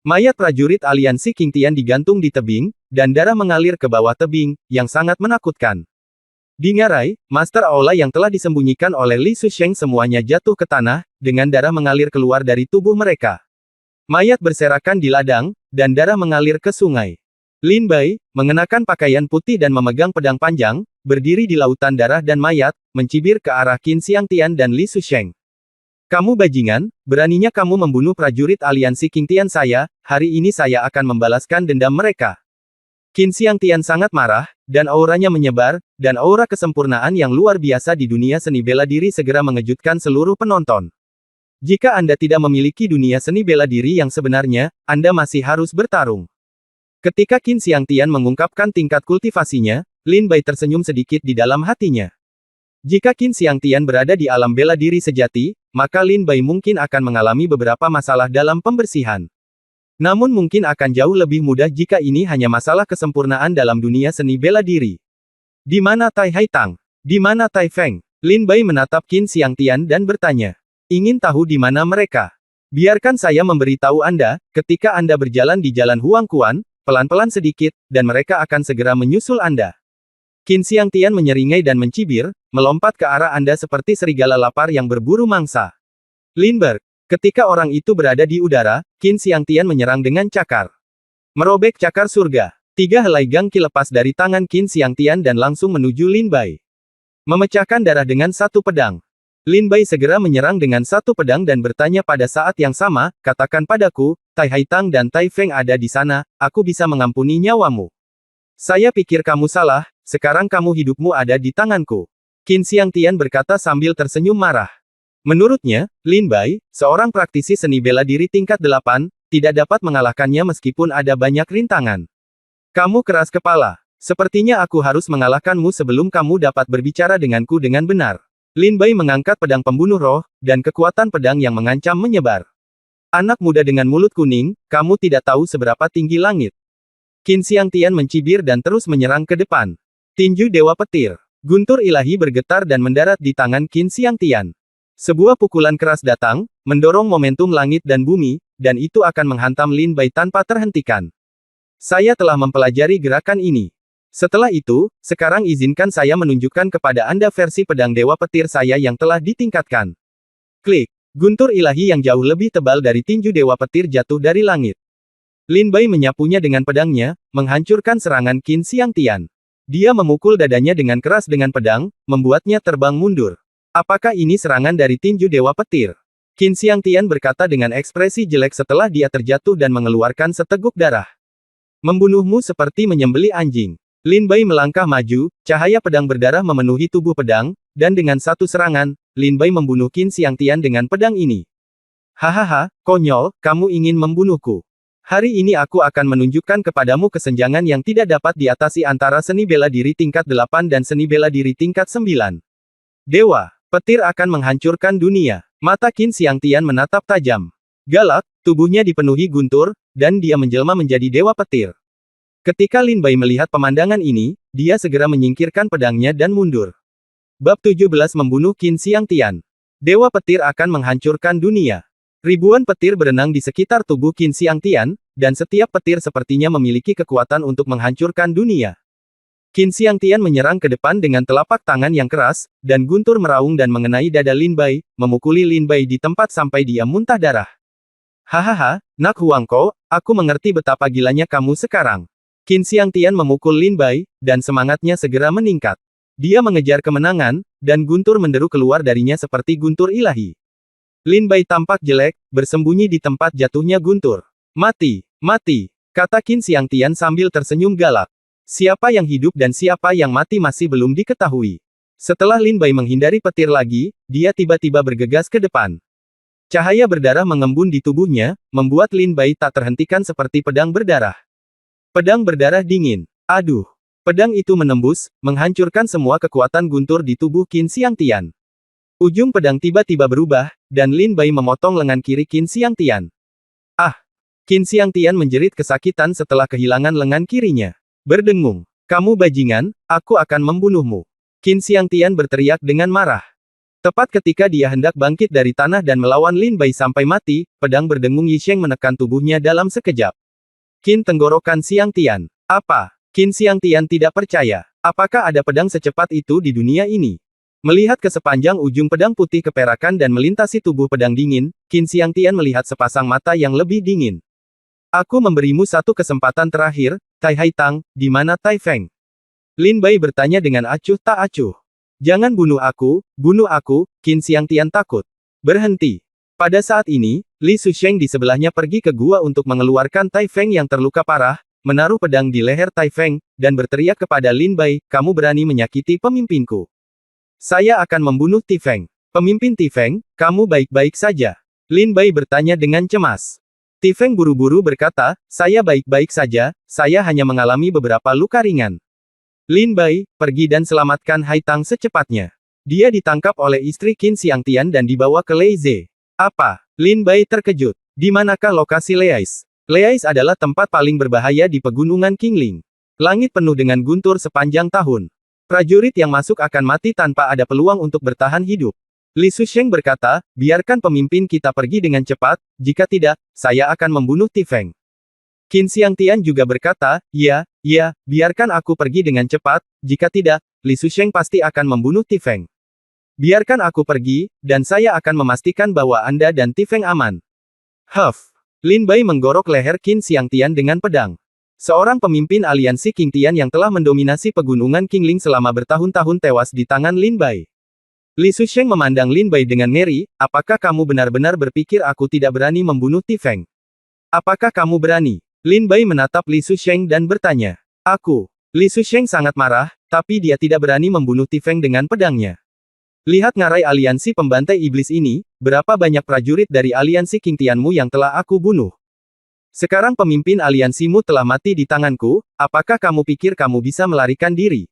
Mayat prajurit aliansi Qingtian digantung di tebing, dan darah mengalir ke bawah tebing, yang sangat menakutkan. Di Ngarai, Master Aula yang telah disembunyikan oleh Li Susheng semuanya jatuh ke tanah, dengan darah mengalir keluar dari tubuh mereka. Mayat berserakan di ladang, dan darah mengalir ke sungai. Lin Bai, mengenakan pakaian putih dan memegang pedang panjang, berdiri di lautan darah dan mayat, mencibir ke arah Qin Xiangtian dan Li Susheng. Kamu bajingan, beraninya kamu membunuh prajurit aliansi Qingtian saya, hari ini saya akan membalaskan dendam mereka. Qin Xiangtian sangat marah, dan auranya menyebar, dan aura kesempurnaan yang luar biasa di dunia seni bela diri segera mengejutkan seluruh penonton. Jika Anda tidak memiliki dunia seni bela diri yang sebenarnya, Anda masih harus bertarung. Ketika Qin Xiangtian mengungkapkan tingkat kultivasinya, Lin Bai tersenyum sedikit di dalam hatinya. Jika Qin Xiangtian berada di alam bela diri sejati, maka Lin Bai mungkin akan mengalami beberapa masalah dalam pembersihan. Namun mungkin akan jauh lebih mudah jika ini hanya masalah kesempurnaan dalam dunia seni bela diri. Di mana Tai Haitang? Di mana Tai Feng? Lin Bai menatap Qin Xiangtian dan bertanya. Ingin tahu di mana mereka? Biarkan saya memberitahu Anda, ketika Anda berjalan di jalan Huang Quan, pelan-pelan sedikit, dan mereka akan segera menyusul Anda. Qin Xiangtian menyeringai dan mencibir, melompat ke arah Anda seperti serigala lapar yang berburu mangsa. Lindbergh. Ketika orang itu berada di udara, Qin Xiangtian menyerang dengan cakar. Merobek cakar surga. 3 helai gangki lepas dari tangan Qin Xiangtian dan langsung menuju Lin Bai. Memecahkan darah dengan satu pedang. Lin Bai segera menyerang dengan satu pedang dan bertanya pada saat yang sama, katakan padaku, Tai Haitang dan Tai Feng ada di sana, aku bisa mengampuni nyawamu. Saya pikir kamu salah, sekarang kamu hidupmu ada di tanganku. Qin Xiangtian berkata sambil tersenyum marah. Menurutnya, Lin Bai, seorang praktisi seni bela diri tingkat 8, tidak dapat mengalahkannya meskipun ada banyak rintangan. Kamu keras kepala. Sepertinya aku harus mengalahkanmu sebelum kamu dapat berbicara denganku dengan benar. Lin Bai mengangkat pedang pembunuh roh, dan kekuatan pedang yang mengancam menyebar. Anak muda dengan mulut kuning, kamu tidak tahu seberapa tinggi langit. Qin Xiangtian mencibir dan terus menyerang ke depan. Tinju Dewa Petir. Guntur ilahi bergetar dan mendarat di tangan Qin Xiangtian. Sebuah pukulan keras datang, mendorong momentum langit dan bumi, dan itu akan menghantam Lin Bai tanpa terhentikan. Saya telah mempelajari gerakan ini. Setelah itu, sekarang izinkan saya menunjukkan kepada Anda versi pedang Dewa Petir saya yang telah ditingkatkan. Klik. Guntur ilahi yang jauh lebih tebal dari tinju Dewa Petir jatuh dari langit. Lin Bai menyapunya dengan pedangnya, menghancurkan serangan Qin Xiangtian. Dia memukul dadanya dengan keras dengan pedang, membuatnya terbang mundur. Apakah ini serangan dari tinju Dewa Petir? Qin Xiangtian berkata dengan ekspresi jelek setelah dia terjatuh dan mengeluarkan seteguk darah. Membunuhmu seperti menyembelih anjing. Lin Bai melangkah maju, cahaya pedang berdarah memenuhi tubuh pedang, dan dengan satu serangan, Lin Bai membunuh Qin Xiangtian dengan pedang ini. Hahaha, konyol, kamu ingin membunuhku. Hari ini aku akan menunjukkan kepadamu kesenjangan yang tidak dapat diatasi antara seni bela diri tingkat 8 dan seni bela diri tingkat 9. Dewa Petir akan menghancurkan dunia. Mata Qin Xiangtian menatap tajam. Galak, tubuhnya dipenuhi guntur, dan dia menjelma menjadi Dewa Petir. Ketika Lin Bai melihat pemandangan ini, dia segera menyingkirkan pedangnya dan mundur. Bab 17 Membunuh Qin Xiangtian. Dewa petir akan menghancurkan dunia. Ribuan petir berenang di sekitar tubuh Qin Xiangtian, dan setiap petir sepertinya memiliki kekuatan untuk menghancurkan dunia. Qin Xiangtian menyerang ke depan dengan telapak tangan yang keras, dan guntur meraung dan mengenai dada Lin Bai, memukuli Lin Bai di tempat sampai dia muntah darah. Hahaha, Nak Huangko, aku mengerti betapa gilanya kamu sekarang. Qin Xiangtian memukul Lin Bai, dan semangatnya segera meningkat. Dia mengejar kemenangan, dan guntur menderu keluar darinya seperti guntur ilahi. Lin Bai tampak jelek, bersembunyi di tempat jatuhnya guntur. Mati, mati, kata Qin Xiangtian sambil tersenyum galak. Siapa yang hidup dan siapa yang mati masih belum diketahui. Setelah Lin Bai menghindari petir lagi, dia tiba-tiba bergegas ke depan. Cahaya berdarah mengembun di tubuhnya, membuat Lin Bai tak terhentikan seperti pedang berdarah. Pedang berdarah dingin. Aduh. Pedang itu menembus, menghancurkan semua kekuatan guntur di tubuh Qin Xiangtian. Ujung pedang tiba-tiba berubah, dan Lin Bai memotong lengan kiri Qin Xiangtian. Ah! Qin Xiangtian menjerit kesakitan setelah kehilangan lengan kirinya. Berdengung. Kamu bajingan, aku akan membunuhmu. Qin Xiangtian berteriak dengan marah. Tepat ketika dia hendak bangkit dari tanah dan melawan Lin Bai sampai mati, pedang berdengung Yisheng menekan tubuhnya dalam sekejap. Qin tenggorokan Xiangtian. Apa? Qin Xiangtian tidak percaya. Apakah ada pedang secepat itu di dunia ini? Melihat ke sepanjang ujung pedang putih keperakan dan melintasi tubuh pedang dingin, Qin Xiangtian melihat sepasang mata yang lebih dingin. Aku memberimu satu kesempatan terakhir, Tai Haitang, di mana Tai Feng? Lin Bai bertanya dengan acuh tak acuh. Jangan bunuh aku, Qin Xiangtian takut. Berhenti. Pada saat ini, Li Susheng di sebelahnya pergi ke gua untuk mengeluarkan Tai Feng yang terluka parah, menaruh pedang di leher Tai Feng, dan berteriak kepada Lin Bai, kamu berani menyakiti pemimpinku. Saya akan membunuh Ti Feng. Pemimpin Ti Feng, kamu baik-baik saja? Lin Bai bertanya dengan cemas. Ti Feng buru-buru berkata, saya baik-baik saja, saya hanya mengalami beberapa luka ringan. Lin Bai, pergi dan selamatkan Haitang secepatnya. Dia ditangkap oleh istri Qin Xiangtian dan dibawa ke Leize. Apa? Lin Bai terkejut. Di manakah lokasi Leais? Leais adalah tempat paling berbahaya di pegunungan Qingling. Langit penuh dengan guntur sepanjang tahun. Prajurit yang masuk akan mati tanpa ada peluang untuk bertahan hidup. Li Susheng berkata, biarkan pemimpin kita pergi dengan cepat, jika tidak, saya akan membunuh Ti Feng. Qin Xiangtian juga berkata, ya, biarkan aku pergi dengan cepat, jika tidak, Li Susheng pasti akan membunuh Ti Feng. Biarkan aku pergi, dan saya akan memastikan bahwa Anda dan Ti Feng aman. Huff. Lin Bai menggorok leher Qin Xiangtian dengan pedang. Seorang pemimpin aliansi Qingtian yang telah mendominasi pegunungan Qingling selama bertahun-tahun tewas di tangan Lin Bai. Li Susheng memandang Lin Bai dengan ngeri, apakah kamu benar-benar berpikir aku tidak berani membunuh Ti Feng? Apakah kamu berani? Lin Bai menatap Li Susheng dan bertanya. Aku. Li Susheng sangat marah, tapi dia tidak berani membunuh Ti Feng dengan pedangnya. Lihat ngarai aliansi pembantai iblis ini, berapa banyak prajurit dari aliansi Qingtianmu yang telah aku bunuh. Sekarang pemimpin aliansimu telah mati di tanganku, apakah kamu pikir kamu bisa melarikan diri?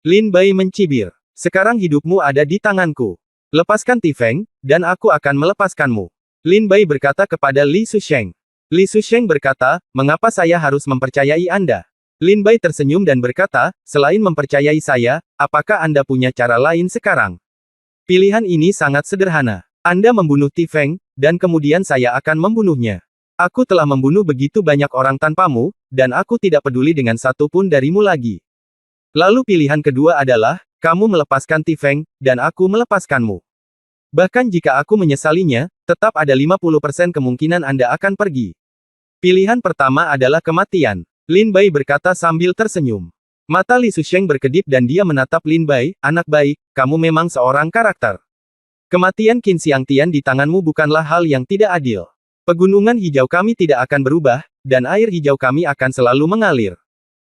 Lin Bai mencibir. Sekarang hidupmu ada di tanganku. Lepaskan Ti Feng, dan aku akan melepaskanmu. Lin Bai berkata kepada Li Susheng. Li Susheng berkata, mengapa saya harus mempercayai Anda? Lin Bai tersenyum dan berkata, selain mempercayai saya, apakah Anda punya cara lain sekarang? Pilihan ini sangat sederhana. Anda membunuh Ti Feng, dan kemudian saya akan membunuhnya. Aku telah membunuh begitu banyak orang tanpamu, dan aku tidak peduli dengan satu pun darimu lagi. Lalu pilihan kedua adalah, kamu melepaskan Ti Feng, dan aku melepaskanmu. Bahkan jika aku menyesalinya, tetap ada 50% kemungkinan Anda akan pergi. Pilihan pertama adalah kematian. Lin Bai berkata sambil tersenyum. Mata Li Susheng berkedip dan dia menatap Lin Bai, anak baik, kamu memang seorang karakter. Kematian Qin Xiangtian di tanganmu bukanlah hal yang tidak adil. Pegunungan hijau kami tidak akan berubah, dan air hijau kami akan selalu mengalir.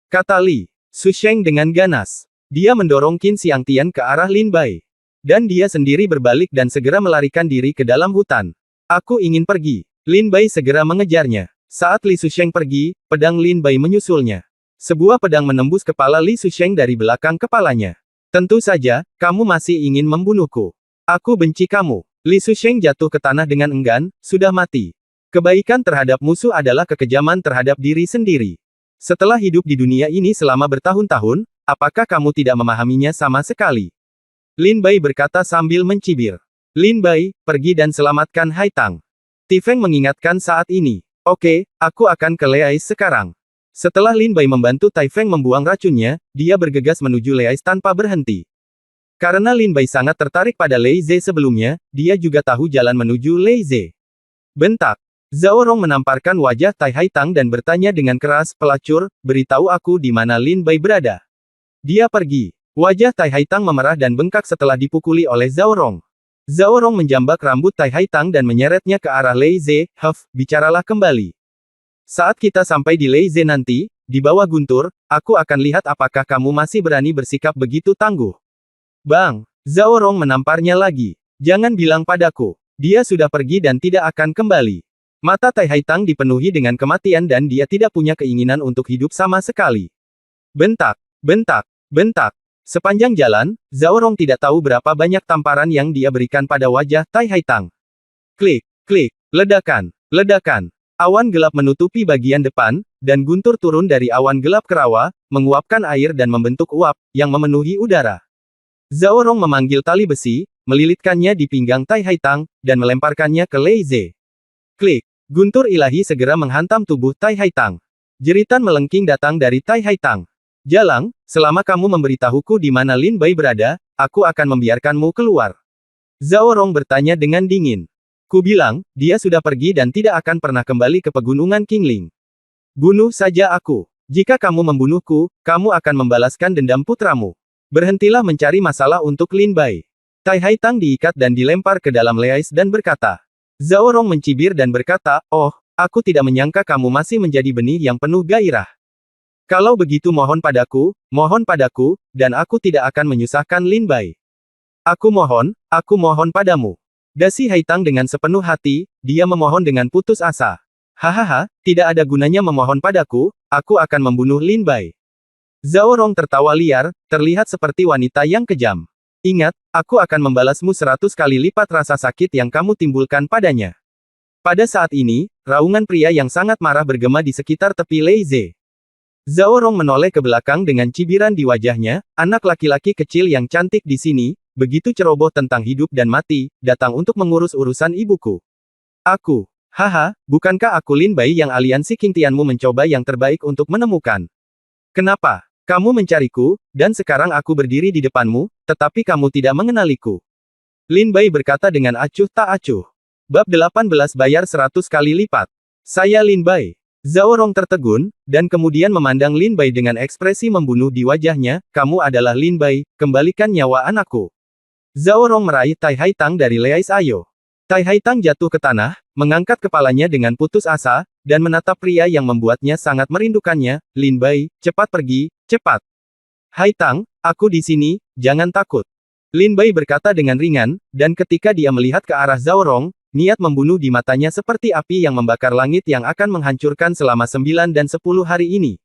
Kata Li Susheng dengan ganas. Dia mendorong Qin Xiangtian ke arah Lin Bai. Dan dia sendiri berbalik dan segera melarikan diri ke dalam hutan. Aku ingin pergi. Lin Bai segera mengejarnya. Saat Li Susheng pergi, pedang Lin Bai menyusulnya. Sebuah pedang menembus kepala Li Susheng dari belakang kepalanya. Tentu saja, kamu masih ingin membunuhku. Aku benci kamu. Li Susheng jatuh ke tanah dengan enggan, sudah mati. Kebaikan terhadap musuh adalah kekejaman terhadap diri sendiri. Setelah hidup di dunia ini selama bertahun-tahun, apakah kamu tidak memahaminya sama sekali? Lin Bai berkata sambil mencibir. Lin Bai, pergi dan selamatkan Haitang. Tifeng mengingatkan saat ini. Oke, aku akan ke Leais sekarang. Setelah Lin Bai membantu Taifeng membuang racunnya, dia bergegas menuju Leais tanpa berhenti. Karena Lin Bai sangat tertarik pada Lei Ze sebelumnya, dia juga tahu jalan menuju Lei Ze. Bentak. Zhao Rong menamparkan wajah Tai Haitang dan bertanya dengan keras, pelacur, beritahu aku di mana Lin Bai berada. Dia pergi. Wajah Tai Haitang memerah dan bengkak setelah dipukuli oleh Zhao Rong. Zhao Rong menjambak rambut Tai Haitang dan menyeretnya ke arah Lei Ze, bicaralah kembali. Saat kita sampai di Lei Ze nanti, di bawah guntur, aku akan lihat apakah kamu masih berani bersikap begitu tangguh. Bang! Zhao Rong menamparnya lagi. Jangan bilang padaku. Dia sudah pergi dan tidak akan kembali. Mata Tai Haitang dipenuhi dengan kematian dan dia tidak punya keinginan untuk hidup sama sekali. Bentak, bentak, bentak. Sepanjang jalan, Zhao Rong tidak tahu berapa banyak tamparan yang dia berikan pada wajah Tai Haitang. Klik, klik, ledakan, ledakan. Awan gelap menutupi bagian depan, dan guntur turun dari awan gelap ke rawa, menguapkan air dan membentuk uap, yang memenuhi udara. Zhao Rong memanggil tali besi, melilitkannya di pinggang Tai Haitang, dan melemparkannya ke Lei Ze. Klik. Guntur ilahi segera menghantam tubuh Tai Haitang. Jeritan melengking datang dari Tai Haitang. Jalang, selama kamu memberitahuku di mana Lin Bai berada, aku akan membiarkanmu keluar. Zhao Rong bertanya dengan dingin. Ku bilang, dia sudah pergi dan tidak akan pernah kembali ke pegunungan Qingling. Bunuh saja aku. Jika kamu membunuhku, kamu akan membalaskan dendam putramu. Berhentilah mencari masalah untuk Lin Bai. Tai Haitang diikat dan dilempar ke dalam Leais dan berkata. Zhao Rong mencibir dan berkata, oh, aku tidak menyangka kamu masih menjadi benih yang penuh gairah. Kalau begitu mohon padaku, dan aku tidak akan menyusahkan Lin Bai. Aku mohon padamu. Dasi Haitang dengan sepenuh hati, dia memohon dengan putus asa. Hahaha, tidak ada gunanya memohon padaku, aku akan membunuh Lin Bai. Zhao Rong tertawa liar, terlihat seperti wanita yang kejam. Ingat, aku akan membalasmu 100 kali lipat rasa sakit yang kamu timbulkan padanya. Pada saat ini, raungan pria yang sangat marah bergema di sekitar tepi Lei Ze. Zhao Rong menoleh ke belakang dengan cibiran di wajahnya, anak laki-laki kecil yang cantik di sini, begitu ceroboh tentang hidup dan mati, datang untuk mengurus urusan ibuku. Aku, haha, bukankah aku Lin Bai yang aliansi Qingtianmu mencoba yang terbaik untuk menemukan? Kenapa? Kamu mencariku, dan sekarang aku berdiri di depanmu, tetapi kamu tidak mengenaliku. Lin Bai berkata dengan acuh tak acuh. Bab 18 bayar 100 kali lipat. Saya Lin Bai. Zhao Rong tertegun, dan kemudian memandang Lin Bai dengan ekspresi membunuh di wajahnya, kamu adalah Lin Bai, kembalikan nyawa anakku. Zhao Rong meraih Tai Haitang dari Leais Ayo. Tai Haitang jatuh ke tanah, mengangkat kepalanya dengan putus asa, dan menatap pria yang membuatnya sangat merindukannya, Lin Bai, cepat pergi, cepat. Haitang, aku di sini, jangan takut. Lin Bai berkata dengan ringan, dan ketika dia melihat ke arah Zhao Rong, niat membunuh di matanya seperti api yang membakar langit yang akan menghancurkan selama 9 dan 10 hari ini.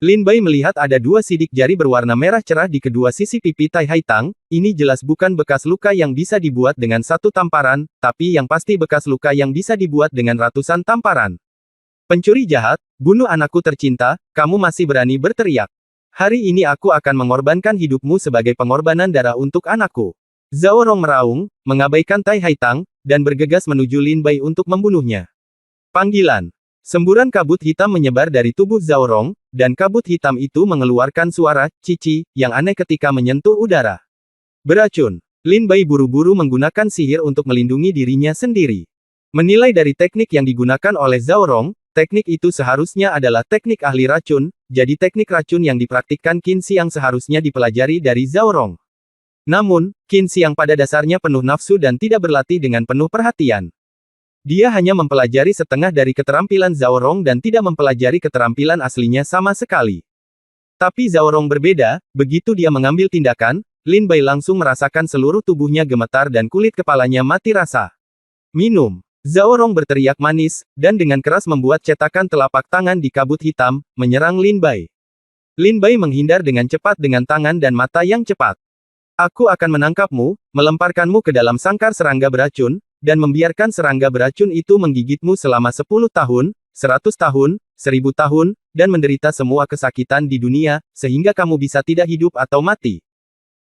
Lin Bai melihat ada 2 sidik jari berwarna merah cerah di kedua sisi pipi Tai Haitang, ini jelas bukan bekas luka yang bisa dibuat dengan 1 tamparan, tapi yang pasti bekas luka yang bisa dibuat dengan ratusan tamparan. Pencuri jahat, bunuh anakku tercinta, kamu masih berani berteriak. Hari ini aku akan mengorbankan hidupmu sebagai pengorbanan darah untuk anakku. Zhao Rong meraung, mengabaikan Tai Haitang, dan bergegas menuju Lin Bai untuk membunuhnya. Panggilan. Semburan kabut hitam menyebar dari tubuh Zhao Rong, dan kabut hitam itu mengeluarkan suara cici yang aneh ketika menyentuh udara. Beracun. Lin Bai buru-buru menggunakan sihir untuk melindungi dirinya sendiri. Menilai dari teknik yang digunakan oleh Zhao Rong, teknik itu seharusnya adalah teknik ahli racun, jadi teknik racun yang dipraktikkan Qin Xiang seharusnya dipelajari dari Zhao Rong. Namun, Qin Xiang pada dasarnya penuh nafsu dan tidak berlatih dengan penuh perhatian. Dia hanya mempelajari setengah dari keterampilan Zhao Rong dan tidak mempelajari keterampilan aslinya sama sekali. Tapi Zhao Rong berbeda, begitu dia mengambil tindakan, Lin Bai langsung merasakan seluruh tubuhnya gemetar dan kulit kepalanya mati rasa. Minum. Zhao Rong berteriak manis, dan dengan keras membuat cetakan telapak tangan di kabut hitam, menyerang Lin Bai. Lin Bai menghindar dengan cepat dengan tangan dan mata yang cepat. Aku akan menangkapmu, melemparkanmu ke dalam sangkar serangga beracun, dan membiarkan serangga beracun itu menggigitmu selama 10 tahun, 100 tahun, 1000 tahun, dan menderita semua kesakitan di dunia, sehingga kamu bisa tidak hidup atau mati.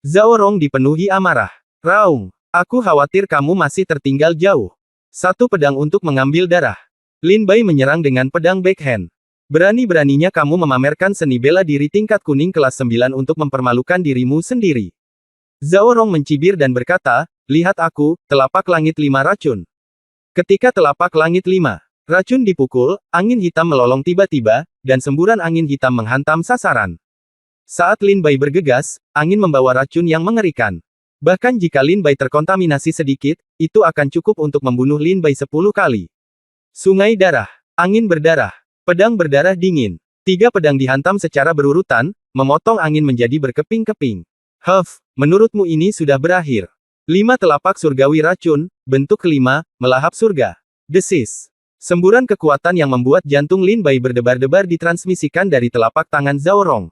Zhao Rong dipenuhi amarah. Raung, aku khawatir kamu masih tertinggal jauh. Satu pedang untuk mengambil darah. Lin Bai menyerang dengan pedang backhand. Berani-beraninya kamu memamerkan seni bela diri tingkat kuning kelas 9 untuk mempermalukan dirimu sendiri. Zhao Rong mencibir dan berkata, lihat aku, telapak langit 5 racun. Ketika telapak langit 5 racun dipukul, angin hitam melolong tiba-tiba, dan semburan angin hitam menghantam sasaran. Saat Lin Bai bergegas, angin membawa racun yang mengerikan. Bahkan jika Lin Bai terkontaminasi sedikit, itu akan cukup untuk membunuh Lin Bai 10 kali. Sungai darah, angin berdarah, pedang berdarah dingin. 3 pedang dihantam secara berurutan, memotong angin menjadi berkeping-keping. Huff, menurutmu ini sudah berakhir. 5 telapak surgawi racun, bentuk kelima, melahap surga. Desis. Semburan kekuatan yang membuat jantung Lin Bai berdebar-debar ditransmisikan dari telapak tangan Zhao Rong.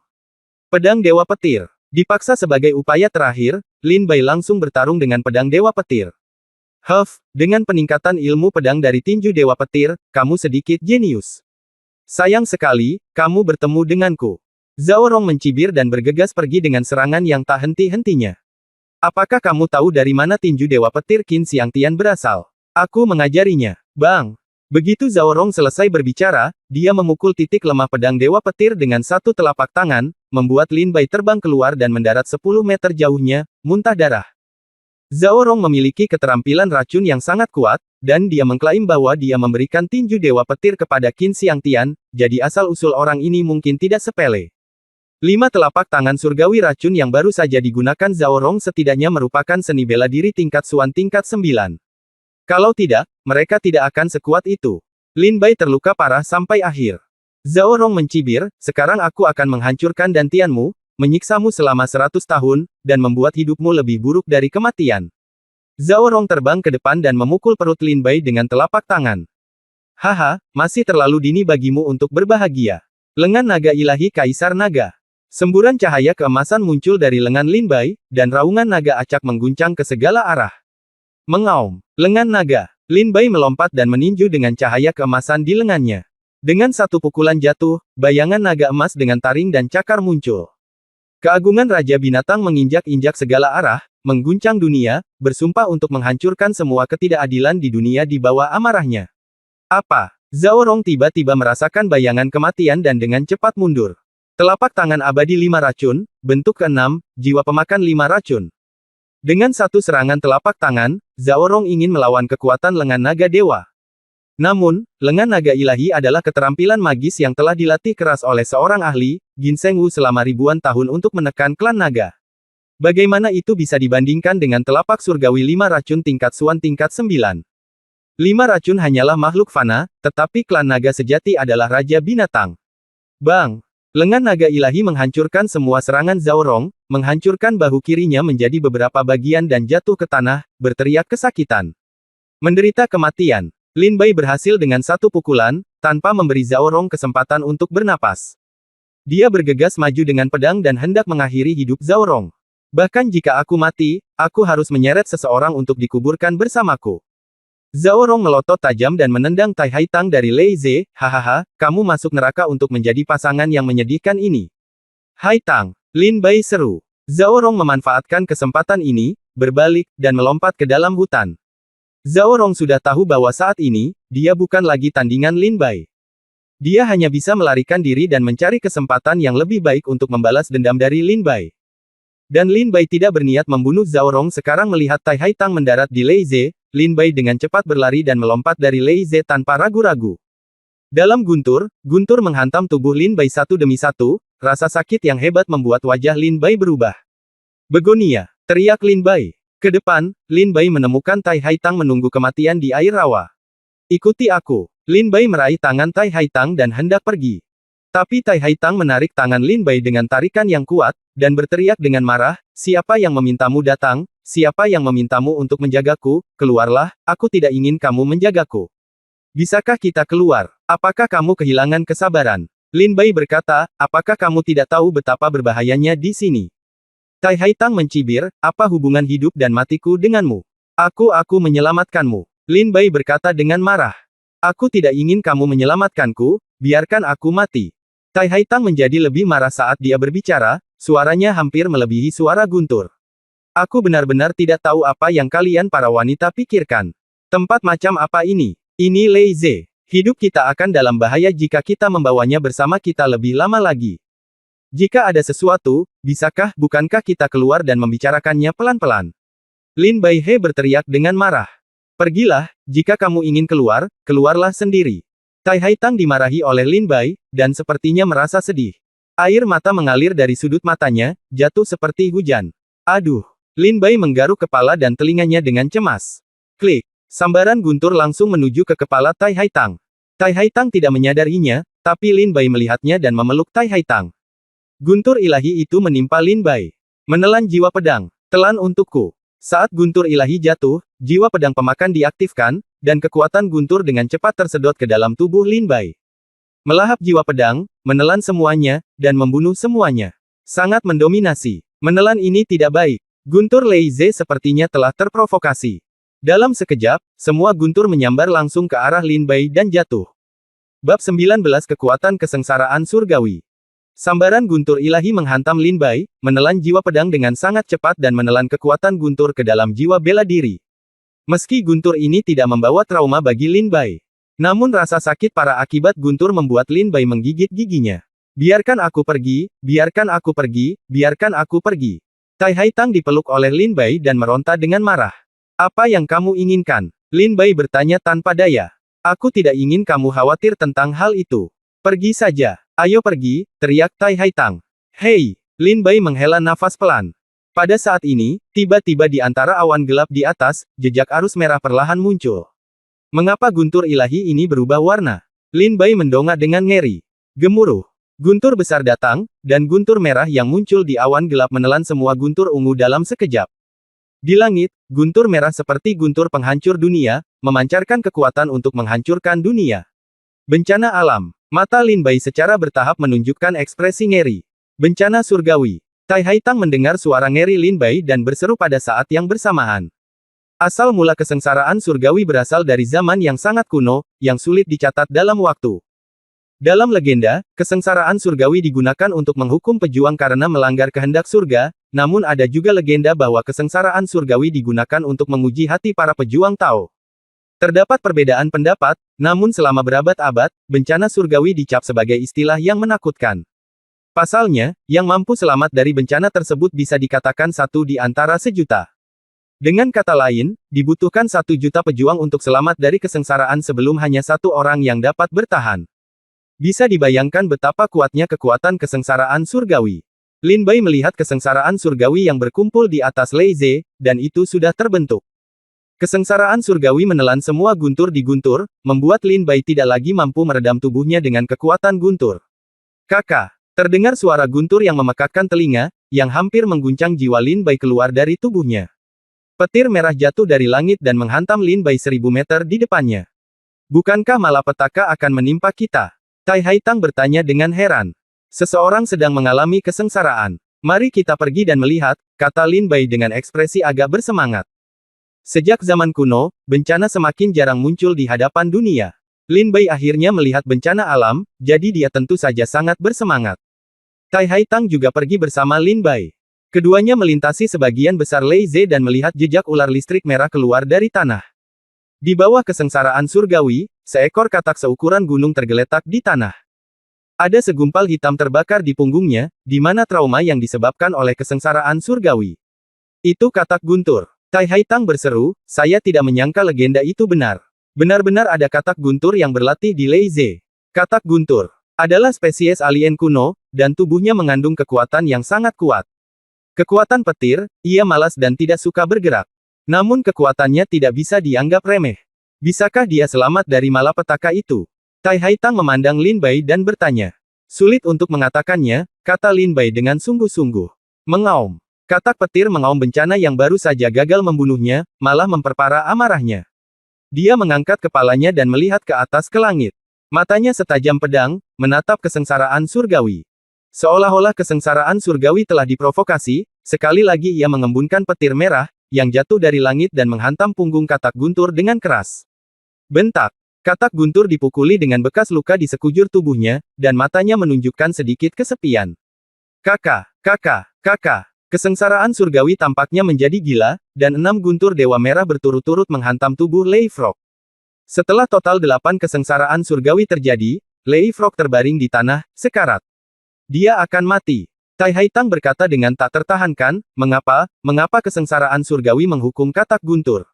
Pedang Dewa Petir. Dipaksa sebagai upaya terakhir, Lin Bai langsung bertarung dengan pedang Dewa Petir. Huff, dengan peningkatan ilmu pedang dari tinju Dewa Petir, kamu sedikit jenius. Sayang sekali, kamu bertemu denganku. Zhao Rong mencibir dan bergegas pergi dengan serangan yang tak henti-hentinya. Apakah kamu tahu dari mana tinju Dewa Petir Qin Xiang Tian berasal? Aku mengajarinya. Bang! Begitu Zhao Rong selesai berbicara, dia memukul titik lemah pedang Dewa Petir dengan satu telapak tangan, membuat Lin Bai terbang keluar dan mendarat 10 meter jauhnya, muntah darah. Zhao Rong memiliki keterampilan racun yang sangat kuat, dan dia mengklaim bahwa dia memberikan tinju Dewa Petir kepada Qin Xiang Tian, jadi asal-usul orang ini mungkin tidak sepele. 5 telapak tangan surgawi racun yang baru saja digunakan Zhao Rong setidaknya merupakan seni bela diri tingkat Suan tingkat 9. Kalau tidak, mereka tidak akan sekuat itu. Lin Bai terluka parah sampai akhir. Zhao Rong mencibir, sekarang aku akan menghancurkan dantianmu, menyiksamu selama 100 tahun, dan membuat hidupmu lebih buruk dari kematian. Zhao Rong terbang ke depan dan memukul perut Lin Bai dengan telapak tangan. Haha, masih terlalu dini bagimu untuk berbahagia. Lengan naga ilahi Kaisar Naga. Semburan cahaya keemasan muncul dari lengan Lin Bai, dan raungan naga acak mengguncang ke segala arah. Mengaum. Lengan naga. Lin Bai melompat dan meninju dengan cahaya keemasan di lengannya. Dengan satu pukulan jatuh, bayangan naga emas dengan taring dan cakar muncul. Keagungan Raja Binatang menginjak-injak segala arah, mengguncang dunia, bersumpah untuk menghancurkan semua ketidakadilan di dunia di bawah amarahnya. Apa? Zhao Rong tiba-tiba merasakan bayangan kematian dan dengan cepat mundur. Telapak tangan abadi 5 racun, bentuk ke-6, jiwa pemakan 5 racun. Dengan satu serangan telapak tangan, Zhao Rong ingin melawan kekuatan lengan naga dewa. Namun, lengan naga ilahi adalah keterampilan magis yang telah dilatih keras oleh seorang ahli, Ginseng Wu selama ribuan tahun untuk menekan klan naga. Bagaimana itu bisa dibandingkan dengan telapak surgawi 5 racun tingkat Suan tingkat 9? 5 racun hanyalah makhluk fana, tetapi klan naga sejati adalah Raja Binatang. Bang! Lengan naga ilahi menghancurkan semua serangan Zhao Rong, menghancurkan bahu kirinya menjadi beberapa bagian dan jatuh ke tanah, berteriak kesakitan. Menderita kematian. Lin Bai berhasil dengan satu pukulan, tanpa memberi Zhao Rong kesempatan untuk bernapas. Dia bergegas maju dengan pedang dan hendak mengakhiri hidup Zhao Rong. Bahkan jika aku mati, aku harus menyeret seseorang untuk dikuburkan bersamaku. Zhao Rong melotot tajam dan menendang Tai Haitang dari Lei Ze, hahaha, kamu masuk neraka untuk menjadi pasangan yang menyedihkan ini. Haitang, Lin Bai seru. Zhao Rong memanfaatkan kesempatan ini, berbalik, dan melompat ke dalam hutan. Zhao Rong sudah tahu bahwa saat ini, dia bukan lagi tandingan Lin Bai. Dia hanya bisa melarikan diri dan mencari kesempatan yang lebih baik untuk membalas dendam dari Lin Bai. Dan Lin Bai tidak berniat membunuh Zhao Rong sekarang melihat Tai Haitang mendarat di Lei Ze, Lin Bai dengan cepat berlari dan melompat dari Lei Ze tanpa ragu-ragu. Dalam guntur menghantam tubuh Lin Bai satu demi satu, rasa sakit yang hebat membuat wajah Lin Bai berubah. Begonia, teriak Lin Bai. Ke depan, Lin Bai menemukan Tai Haitang menunggu kematian di air rawa. Ikuti aku. Lin Bai meraih tangan Tai Haitang dan hendak pergi. Tapi Tai Haitang menarik tangan Lin Bai dengan tarikan yang kuat, dan berteriak dengan marah, siapa yang memintamu datang? Siapa yang memintamu untuk menjagaku? Keluarlah, aku tidak ingin kamu menjagaku. Bisakah kita keluar? Apakah kamu kehilangan kesabaran? Lin Bai berkata, apakah kamu tidak tahu betapa berbahayanya di sini? Tai Haitang mencibir, apa hubungan hidup dan matiku denganmu? Aku menyelamatkanmu. Lin Bai berkata dengan marah. Aku tidak ingin kamu menyelamatkanku, biarkan aku mati. Tai Haitang menjadi lebih marah saat dia berbicara, suaranya hampir melebihi suara Guntur. Aku benar-benar tidak tahu apa yang kalian para wanita pikirkan. Tempat macam apa ini? Ini Lei Ze. Hidup kita akan dalam bahaya jika kita membawanya bersama kita lebih lama lagi. Jika ada sesuatu, bukankah kita keluar dan membicarakannya pelan-pelan? Lin Baihe berteriak dengan marah. Pergilah, jika kamu ingin keluar, keluarlah sendiri. Tai Haitang dimarahi oleh Lin Bai, dan sepertinya merasa sedih. Air mata mengalir dari sudut matanya, jatuh seperti hujan. Aduh! Lin Bai menggaruk kepala dan telinganya dengan cemas. Klik! Sambaran guntur langsung menuju ke kepala Tai Haitang. Tai Haitang tidak menyadarinya, tapi Lin Bai melihatnya dan memeluk Tai Haitang. Guntur ilahi itu menimpa Lin Bai. Menelan jiwa pedang. Telan untukku. Saat guntur ilahi jatuh, jiwa pedang pemakan diaktifkan, dan kekuatan guntur dengan cepat tersedot ke dalam tubuh Lin Bai. Melahap jiwa pedang, menelan semuanya, dan membunuh semuanya. Sangat mendominasi. Menelan ini tidak baik. Guntur Lei Ze sepertinya telah terprovokasi. Dalam sekejap, semua guntur menyambar langsung ke arah Lin Bai dan jatuh. Bab 19 Kekuatan Kesengsaraan Surgawi. Sambaran guntur ilahi menghantam Lin Bai, menelan jiwa pedang dengan sangat cepat dan menelan kekuatan guntur ke dalam jiwa bela diri. Meski guntur ini tidak membawa trauma bagi Lin Bai, namun rasa sakit parah akibat guntur membuat Lin Bai menggigit giginya. Biarkan aku pergi, biarkan aku pergi, biarkan aku pergi. Tai Haitang dipeluk oleh Lin Bai dan meronta dengan marah. Apa yang kamu inginkan? Lin Bai bertanya tanpa daya. Aku tidak ingin kamu khawatir tentang hal itu. Pergi saja. Ayo pergi, teriak Tai Haitang. Hei! Lin Bai menghela nafas pelan. Pada saat ini, tiba-tiba di antara awan gelap di atas, jejak arus merah perlahan muncul. Mengapa guntur ilahi ini berubah warna? Lin Bai mendongak dengan ngeri. Gemuruh. Guntur besar datang, dan guntur merah yang muncul di awan gelap menelan semua guntur ungu dalam sekejap. Di langit, guntur merah seperti guntur penghancur dunia, memancarkan kekuatan untuk menghancurkan dunia. Bencana alam. Mata Lin Bai secara bertahap menunjukkan ekspresi ngeri. Bencana surgawi. Tai Haitang mendengar suara ngeri Lin Bai dan berseru pada saat yang bersamaan. Asal mula kesengsaraan surgawi berasal dari zaman yang sangat kuno, yang sulit dicatat dalam waktu. Dalam legenda, kesengsaraan surgawi digunakan untuk menghukum pejuang karena melanggar kehendak surga, namun ada juga legenda bahwa kesengsaraan surgawi digunakan untuk menguji hati para pejuang Tao. Terdapat perbedaan pendapat, namun selama berabad-abad, bencana surgawi dicap sebagai istilah yang menakutkan. Pasalnya, yang mampu selamat dari bencana tersebut bisa dikatakan satu di antara sejuta. Dengan kata lain, dibutuhkan 1 juta pejuang untuk selamat dari kesengsaraan sebelum hanya satu orang yang dapat bertahan. Bisa dibayangkan betapa kuatnya kekuatan kesengsaraan surgawi. Lin Bai melihat kesengsaraan surgawi yang berkumpul di atas Lei Ze, dan itu sudah terbentuk. Kesengsaraan surgawi menelan semua guntur di guntur, membuat Lin Bai tidak lagi mampu meredam tubuhnya dengan kekuatan guntur. Kakak, terdengar suara guntur yang memekakkan telinga, yang hampir mengguncang jiwa Lin Bai keluar dari tubuhnya. Petir merah jatuh dari langit dan menghantam Lin Bai 1000 meter di depannya. Bukankah malapetaka akan menimpa kita? Tai Haitang bertanya dengan heran. Seseorang sedang mengalami kesengsaraan. Mari kita pergi dan melihat, kata Lin Bai dengan ekspresi agak bersemangat. Sejak zaman kuno, bencana semakin jarang muncul di hadapan dunia. Lin Bai akhirnya melihat bencana alam, jadi dia tentu saja sangat bersemangat. Tai Haitang juga pergi bersama Lin Bai. Keduanya melintasi sebagian besar Lei Ze dan melihat jejak ular listrik merah keluar dari tanah. Di bawah kesengsaraan surgawi, seekor katak seukuran gunung tergeletak di tanah. Ada segumpal hitam terbakar di punggungnya, di mana trauma yang disebabkan oleh kesengsaraan surgawi. Itu katak guntur. Tai Haitang berseru, saya tidak menyangka legenda itu benar. Benar-benar ada katak guntur yang berlatih di Lei Ze. Katak guntur adalah spesies alien kuno, dan tubuhnya mengandung kekuatan yang sangat kuat. Kekuatan petir, ia malas dan tidak suka bergerak. Namun kekuatannya tidak bisa dianggap remeh. Bisakah dia selamat dari malapetaka itu? Tai Haitang memandang Lin Bai dan bertanya. Sulit untuk mengatakannya, kata Lin Bai dengan sungguh-sungguh. Mengaum. Katak petir mengaum bencana yang baru saja gagal membunuhnya, malah memperparah amarahnya. Dia mengangkat kepalanya dan melihat ke atas ke langit. Matanya setajam pedang, menatap kesengsaraan surgawi. Seolah-olah kesengsaraan surgawi telah diprovokasi, sekali lagi ia mengembunkan petir merah, yang jatuh dari langit dan menghantam punggung katak guntur dengan keras. Bentak. Katak guntur dipukuli dengan bekas luka di sekujur tubuhnya, dan matanya menunjukkan sedikit kesepian. Kakak, kakak, kakak. Kesengsaraan surgawi tampaknya menjadi gila, dan 6 guntur dewa merah berturut-turut menghantam tubuh Lei Frog. Setelah total 8 kesengsaraan surgawi terjadi, Lei Frog terbaring di tanah, sekarat. Dia akan mati. Tai Haitang berkata dengan tak tertahankan, mengapa kesengsaraan surgawi menghukum katak guntur?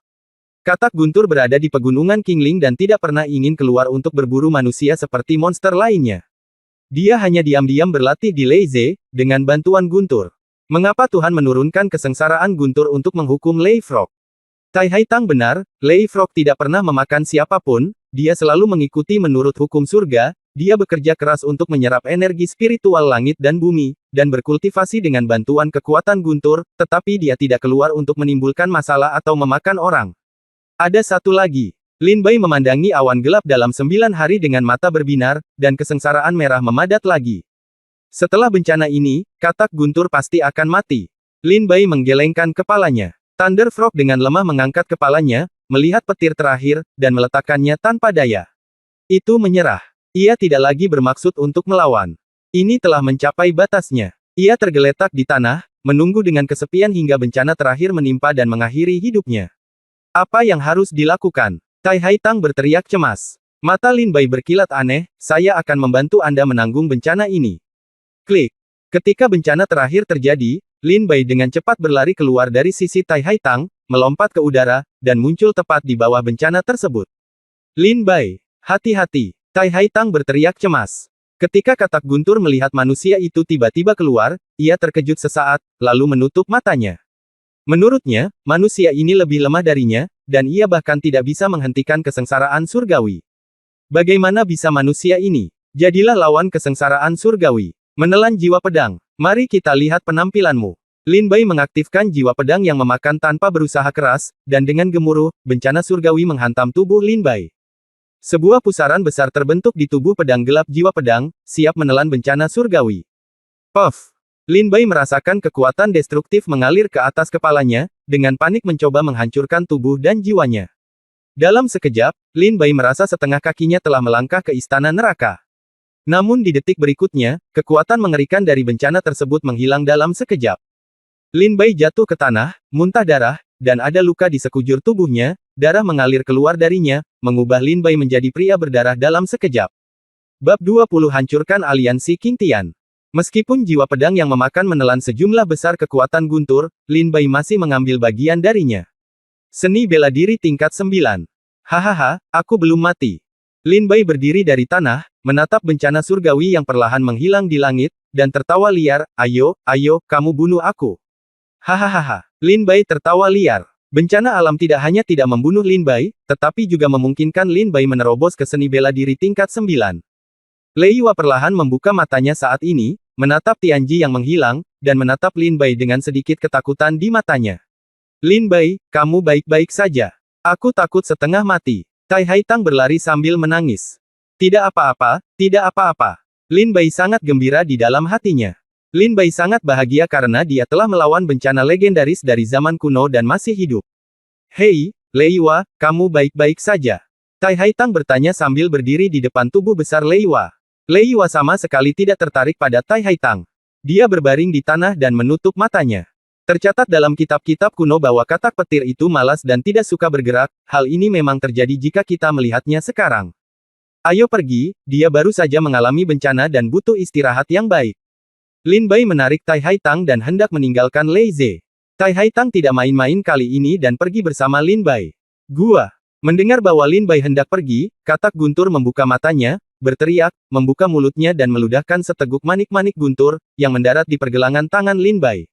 Katak guntur berada di pegunungan Qingling dan tidak pernah ingin keluar untuk berburu manusia seperti monster lainnya. Dia hanya diam-diam berlatih di Leize, dengan bantuan guntur. Mengapa Tuhan menurunkan kesengsaraan guntur untuk menghukum Lei Frog? Tai Haitang benar, Lei Frog tidak pernah memakan siapapun, dia selalu mengikuti menurut hukum surga, dia bekerja keras untuk menyerap energi spiritual langit dan bumi, dan berkultivasi dengan bantuan kekuatan guntur, tetapi dia tidak keluar untuk menimbulkan masalah atau memakan orang. Ada satu lagi. Lin Bai memandangi awan gelap dalam 9 hari dengan mata berbinar, dan kesengsaraan merah memadat lagi. Setelah bencana ini, katak guntur pasti akan mati. Lin Bai menggelengkan kepalanya. Thunder Frog dengan lemah mengangkat kepalanya, melihat petir terakhir, dan meletakkannya tanpa daya. Itu menyerah. Ia tidak lagi bermaksud untuk melawan. Ini telah mencapai batasnya. Ia tergeletak di tanah, menunggu dengan kesepian hingga bencana terakhir menimpa dan mengakhiri hidupnya. Apa yang harus dilakukan? Tai Haitang berteriak cemas. Mata Lin Bai berkilat aneh, saya akan membantu Anda menanggung bencana ini. Klik. Ketika bencana terakhir terjadi, Lin Bai dengan cepat berlari keluar dari sisi Tai Haitang, melompat ke udara, dan muncul tepat di bawah bencana tersebut. Lin Bai, hati-hati. Tai Haitang berteriak cemas. Ketika katak guntur melihat manusia itu tiba-tiba keluar, ia terkejut sesaat, lalu menutup matanya. Menurutnya, manusia ini lebih lemah darinya, dan ia bahkan tidak bisa menghentikan kesengsaraan surgawi. Bagaimana bisa manusia ini? Jadilah lawan kesengsaraan surgawi. Menelan jiwa pedang. Mari kita lihat penampilanmu. Lin Bai mengaktifkan jiwa pedang yang memakan tanpa berusaha keras, dan dengan gemuruh, bencana surgawi menghantam tubuh Lin Bai. Sebuah pusaran besar terbentuk di tubuh pedang gelap jiwa pedang, siap menelan bencana surgawi. Puff! Lin Bai merasakan kekuatan destruktif mengalir ke atas kepalanya, dengan panik mencoba menghancurkan tubuh dan jiwanya. Dalam sekejap, Lin Bai merasa setengah kakinya telah melangkah ke istana neraka. Namun di detik berikutnya, kekuatan mengerikan dari bencana tersebut menghilang dalam sekejap. Lin Bai jatuh ke tanah, muntah darah, dan ada luka di sekujur tubuhnya, darah mengalir keluar darinya, mengubah Lin Bai menjadi pria berdarah dalam sekejap. Bab 20 Hancurkan Aliansi Qing Tian. Meskipun jiwa pedang yang memakan menelan sejumlah besar kekuatan guntur, Lin Bai masih mengambil bagian darinya. Seni bela diri tingkat 9. Hahaha, aku belum mati. Lin Bai berdiri dari tanah, menatap bencana surgawi yang perlahan menghilang di langit, dan tertawa liar, ayo, kamu bunuh aku. Hahaha. Lin Bai tertawa liar. Bencana alam tidak hanya tidak membunuh Lin Bai, tetapi juga memungkinkan Lin Bai menerobos ke seni bela diri tingkat 9. Lei Yua perlahan membuka matanya saat ini, menatap Tianji yang menghilang, dan menatap Lin Bai dengan sedikit ketakutan di matanya. Lin Bai, kamu baik-baik saja. Aku takut setengah mati. Tai Haitang berlari sambil menangis. Tidak apa-apa, tidak apa-apa. Lin Bai sangat gembira di dalam hatinya. Lin Bai sangat bahagia karena dia telah melawan bencana legendaris dari zaman kuno dan masih hidup. Hei, Lei Yua, kamu baik-baik saja? Tai Haitang bertanya sambil berdiri di depan tubuh besar Lei Yua. Lei Yua sama sekali tidak tertarik pada Tai Haitang. Dia berbaring di tanah dan menutup matanya. Tercatat dalam kitab-kitab kuno bahwa katak petir itu malas dan tidak suka bergerak, hal ini memang terjadi jika kita melihatnya sekarang. Ayo pergi, dia baru saja mengalami bencana dan butuh istirahat yang baik. Lin Bai menarik Tai Haitang dan hendak meninggalkan Lei Ze. Tai Haitang tidak main-main kali ini dan pergi bersama Lin Bai. Gua. Mendengar bahwa Lin Bai hendak pergi, katak guntur membuka matanya, berteriak, membuka mulutnya dan meludahkan seteguk manik-manik guntur, yang mendarat di pergelangan tangan Lin Bai.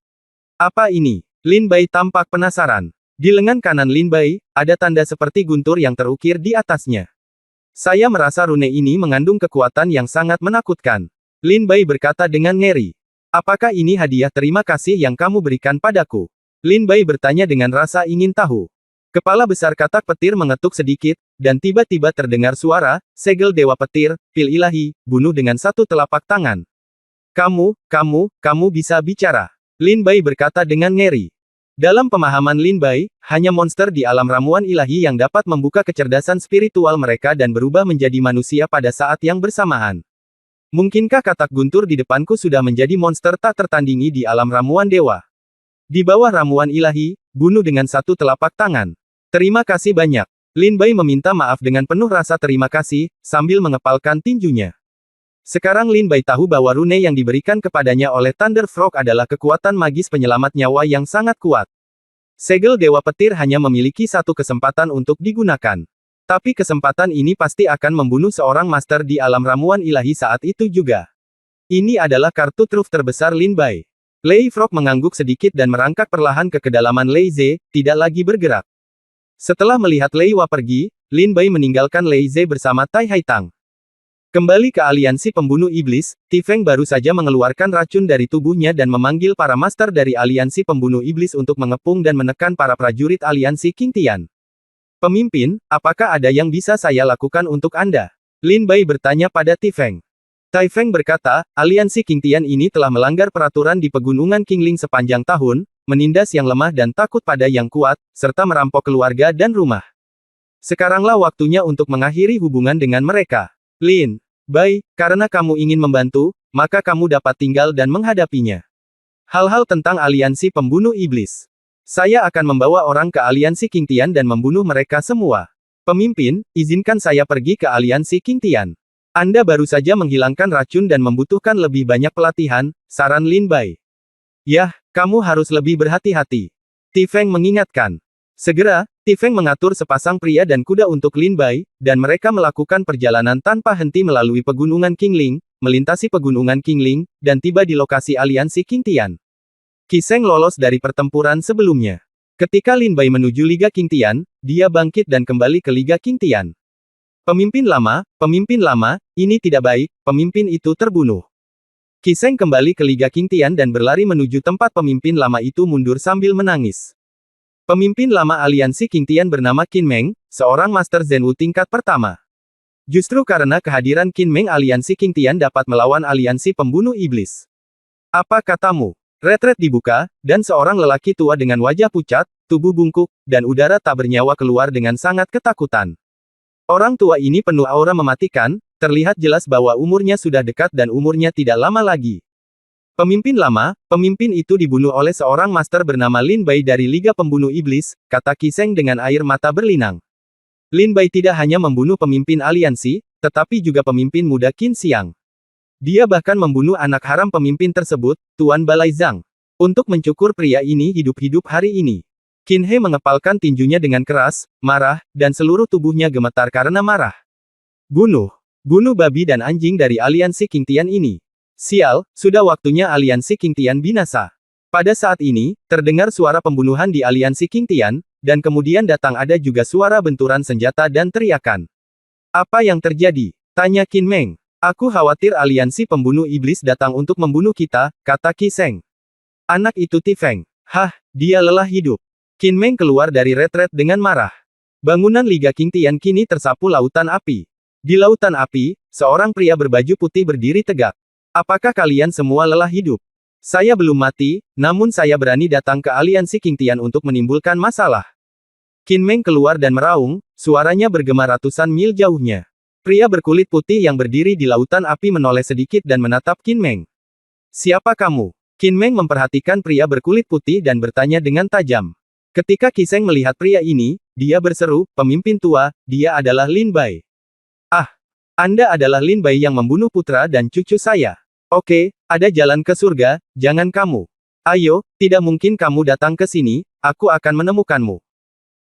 Apa ini? Lin Bai tampak penasaran. Di lengan kanan Lin Bai, ada tanda seperti guntur yang terukir di atasnya. Saya merasa rune ini mengandung kekuatan yang sangat menakutkan. Lin Bai berkata dengan ngeri. Apakah ini hadiah terima kasih yang kamu berikan padaku? Lin Bai bertanya dengan rasa ingin tahu. Kepala besar katak petir mengetuk sedikit, dan tiba-tiba terdengar suara, segel dewa petir, pil ilahi, bunuh dengan satu telapak tangan. Kamu bisa bicara. Lin Bai berkata dengan ngeri. Dalam pemahaman Lin Bai, hanya monster di alam ramuan ilahi yang dapat membuka kecerdasan spiritual mereka dan berubah menjadi manusia pada saat yang bersamaan. Mungkinkah katak guntur di depanku sudah menjadi monster tak tertandingi di alam ramuan dewa? Di bawah ramuan ilahi, bunuh dengan satu telapak tangan. Terima kasih banyak. Lin Bai meminta maaf dengan penuh rasa terima kasih, sambil mengepalkan tinjunya. Sekarang Lin Bai tahu bahwa rune yang diberikan kepadanya oleh Thunder Frog adalah kekuatan magis penyelamat nyawa yang sangat kuat. Segel Dewa Petir hanya memiliki satu kesempatan untuk digunakan. Tapi kesempatan ini pasti akan membunuh seorang master di alam ramuan ilahi saat itu juga. Ini adalah kartu truf terbesar Lin Bai. Lei Frog mengangguk sedikit dan merangkak perlahan ke kedalaman Lei Ze, tidak lagi bergerak. Setelah melihat Lei Wa pergi, Lin Bai meninggalkan Lei Ze bersama Tai Haitang. Kembali ke aliansi pembunuh iblis, Ti Feng baru saja mengeluarkan racun dari tubuhnya dan memanggil para master dari aliansi pembunuh iblis untuk mengepung dan menekan para prajurit aliansi King Tian. Pemimpin, apakah ada yang bisa saya lakukan untuk Anda? Lin Bai bertanya pada Ti Feng. Tai Feng berkata, aliansi King Tian ini telah melanggar peraturan di pegunungan Qingling sepanjang tahun, menindas yang lemah dan takut pada yang kuat, serta merampok keluarga dan rumah. Sekaranglah waktunya untuk mengakhiri hubungan dengan mereka. Lin Bai, karena kamu ingin membantu, maka kamu dapat tinggal dan menghadapinya. Hal-hal tentang aliansi pembunuh iblis. Saya akan membawa orang ke aliansi King Tian dan membunuh mereka semua. Pemimpin, izinkan saya pergi ke aliansi King Tian. Anda baru saja menghilangkan racun dan membutuhkan lebih banyak pelatihan, saran Lin Bai. Yah, kamu harus lebih berhati-hati. Ti Feng mengingatkan. Segera, Ti Feng mengatur sepasang pria dan kuda untuk Lin Bai, dan mereka melakukan perjalanan tanpa henti melalui pegunungan Qingling, melintasi pegunungan Qingling, dan tiba di lokasi aliansi King Tian. Qi Sheng lolos dari pertempuran sebelumnya. Ketika Lin Bai menuju Liga King Tian, dia bangkit dan kembali ke Liga King Tian. Pemimpin lama, ini tidak baik, pemimpin itu terbunuh. Qi Sheng kembali ke Liga King Tian dan berlari menuju tempat pemimpin lama itu mundur sambil menangis. Pemimpin lama aliansi King Tian bernama Qin Meng, seorang master Zen Wu tingkat pertama. Justru karena kehadiran Qin Meng aliansi King Tian dapat melawan aliansi pembunuh iblis. Apa katamu? Retret dibuka, dan seorang lelaki tua dengan wajah pucat, tubuh bungkuk, dan udara tak bernyawa keluar dengan sangat ketakutan. Orang tua ini penuh aura mematikan, terlihat jelas bahwa umurnya sudah dekat dan umurnya tidak lama lagi. Pemimpin lama, pemimpin itu dibunuh oleh seorang master bernama Lin Bai dari Liga Pembunuh Iblis, kata Qi Sheng dengan air mata berlinang. Lin Bai tidak hanya membunuh pemimpin aliansi, tetapi juga pemimpin muda Qin Xiang. Dia bahkan membunuh anak haram pemimpin tersebut, Tuan Balai Zhang. Untuk mencukur pria ini hidup-hidup hari ini. Qin He mengepalkan tinjunya dengan keras, marah, dan seluruh tubuhnya gemetar karena marah. Bunuh babi dan anjing dari aliansi King Tian ini. Sial, sudah waktunya aliansi King Tian binasa. Pada saat ini, terdengar suara pembunuhan di aliansi King Tian, dan kemudian datang ada juga suara benturan senjata dan teriakan. Apa yang terjadi? Tanya Qin Meng. Aku khawatir aliansi pembunuh iblis datang untuk membunuh kita, kata Qi Sheng. Anak itu Ti Feng. Hah, dia lelah hidup. Qin Meng keluar dari retret dengan marah. Bangunan Liga King Tian kini tersapu lautan api. Di lautan api, seorang pria berbaju putih berdiri tegak. Apakah kalian semua lelah hidup? Saya belum mati, namun saya berani datang ke aliansi King Tian untuk menimbulkan masalah. Qin Meng keluar dan meraung, suaranya bergema ratusan mil jauhnya. Pria berkulit putih yang berdiri di lautan api menoleh sedikit dan menatap Qin Meng. Siapa kamu? Qin Meng memperhatikan pria berkulit putih dan bertanya dengan tajam. Ketika Qi Sheng melihat pria ini, dia berseru, pemimpin tua, dia adalah Lin Bai. Ah! Anda adalah Lin Bai yang membunuh putra dan cucu saya. Oke, ada jalan ke surga, jangan kamu. Ayo, tidak mungkin kamu datang ke sini, aku akan menemukanmu.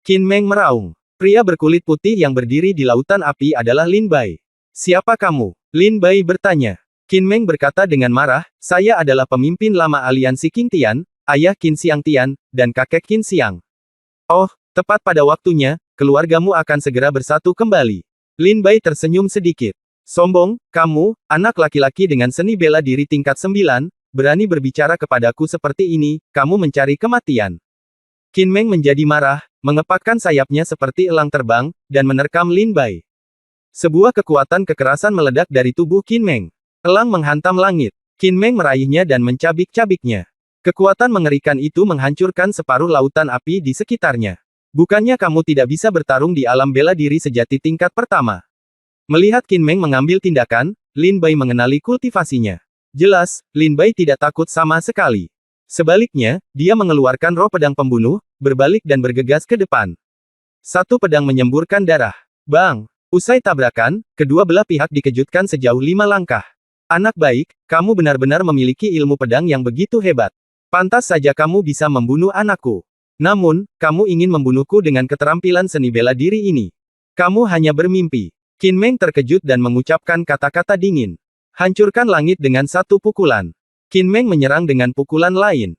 Qin Meng meraung. Pria berkulit putih yang berdiri di lautan api adalah Lin Bai. Siapa kamu? Lin Bai bertanya. Qin Meng berkata dengan marah, saya adalah pemimpin lama aliansi King Tian, ayah Qin Xiang Tian, dan kakek Qin Xiang. Oh, tepat pada waktunya, keluargamu akan segera bersatu kembali. Lin Bai tersenyum sedikit. Sombong, kamu, anak laki-laki dengan seni bela diri tingkat 9, berani berbicara kepadaku seperti ini, kamu mencari kematian. Qin Meng menjadi marah, mengepakkan sayapnya seperti elang terbang, dan menerkam Lin Bai. Sebuah kekuatan kekerasan meledak dari tubuh Qin Meng. Elang menghantam langit. Qin Meng meraihnya dan mencabik-cabiknya. Kekuatan mengerikan itu menghancurkan separuh lautan api di sekitarnya. Bukannya kamu tidak bisa bertarung di alam bela diri sejati tingkat pertama? Melihat Qin Meng mengambil tindakan, Lin Bai mengenali kultivasinya. Jelas, Lin Bai tidak takut sama sekali. Sebaliknya, dia mengeluarkan roh pedang pembunuh, berbalik dan bergegas ke depan. Satu pedang menyemburkan darah. Bang! Usai tabrakan, kedua belah pihak dikejutkan sejauh 5 langkah. Anak baik, kamu benar-benar memiliki ilmu pedang yang begitu hebat. Pantas saja kamu bisa membunuh anakku. Namun, kamu ingin membunuhku dengan keterampilan seni bela diri ini. Kamu hanya bermimpi. Qin Meng terkejut dan mengucapkan kata-kata dingin. Hancurkan langit dengan satu pukulan. Qin Meng menyerang dengan pukulan lain.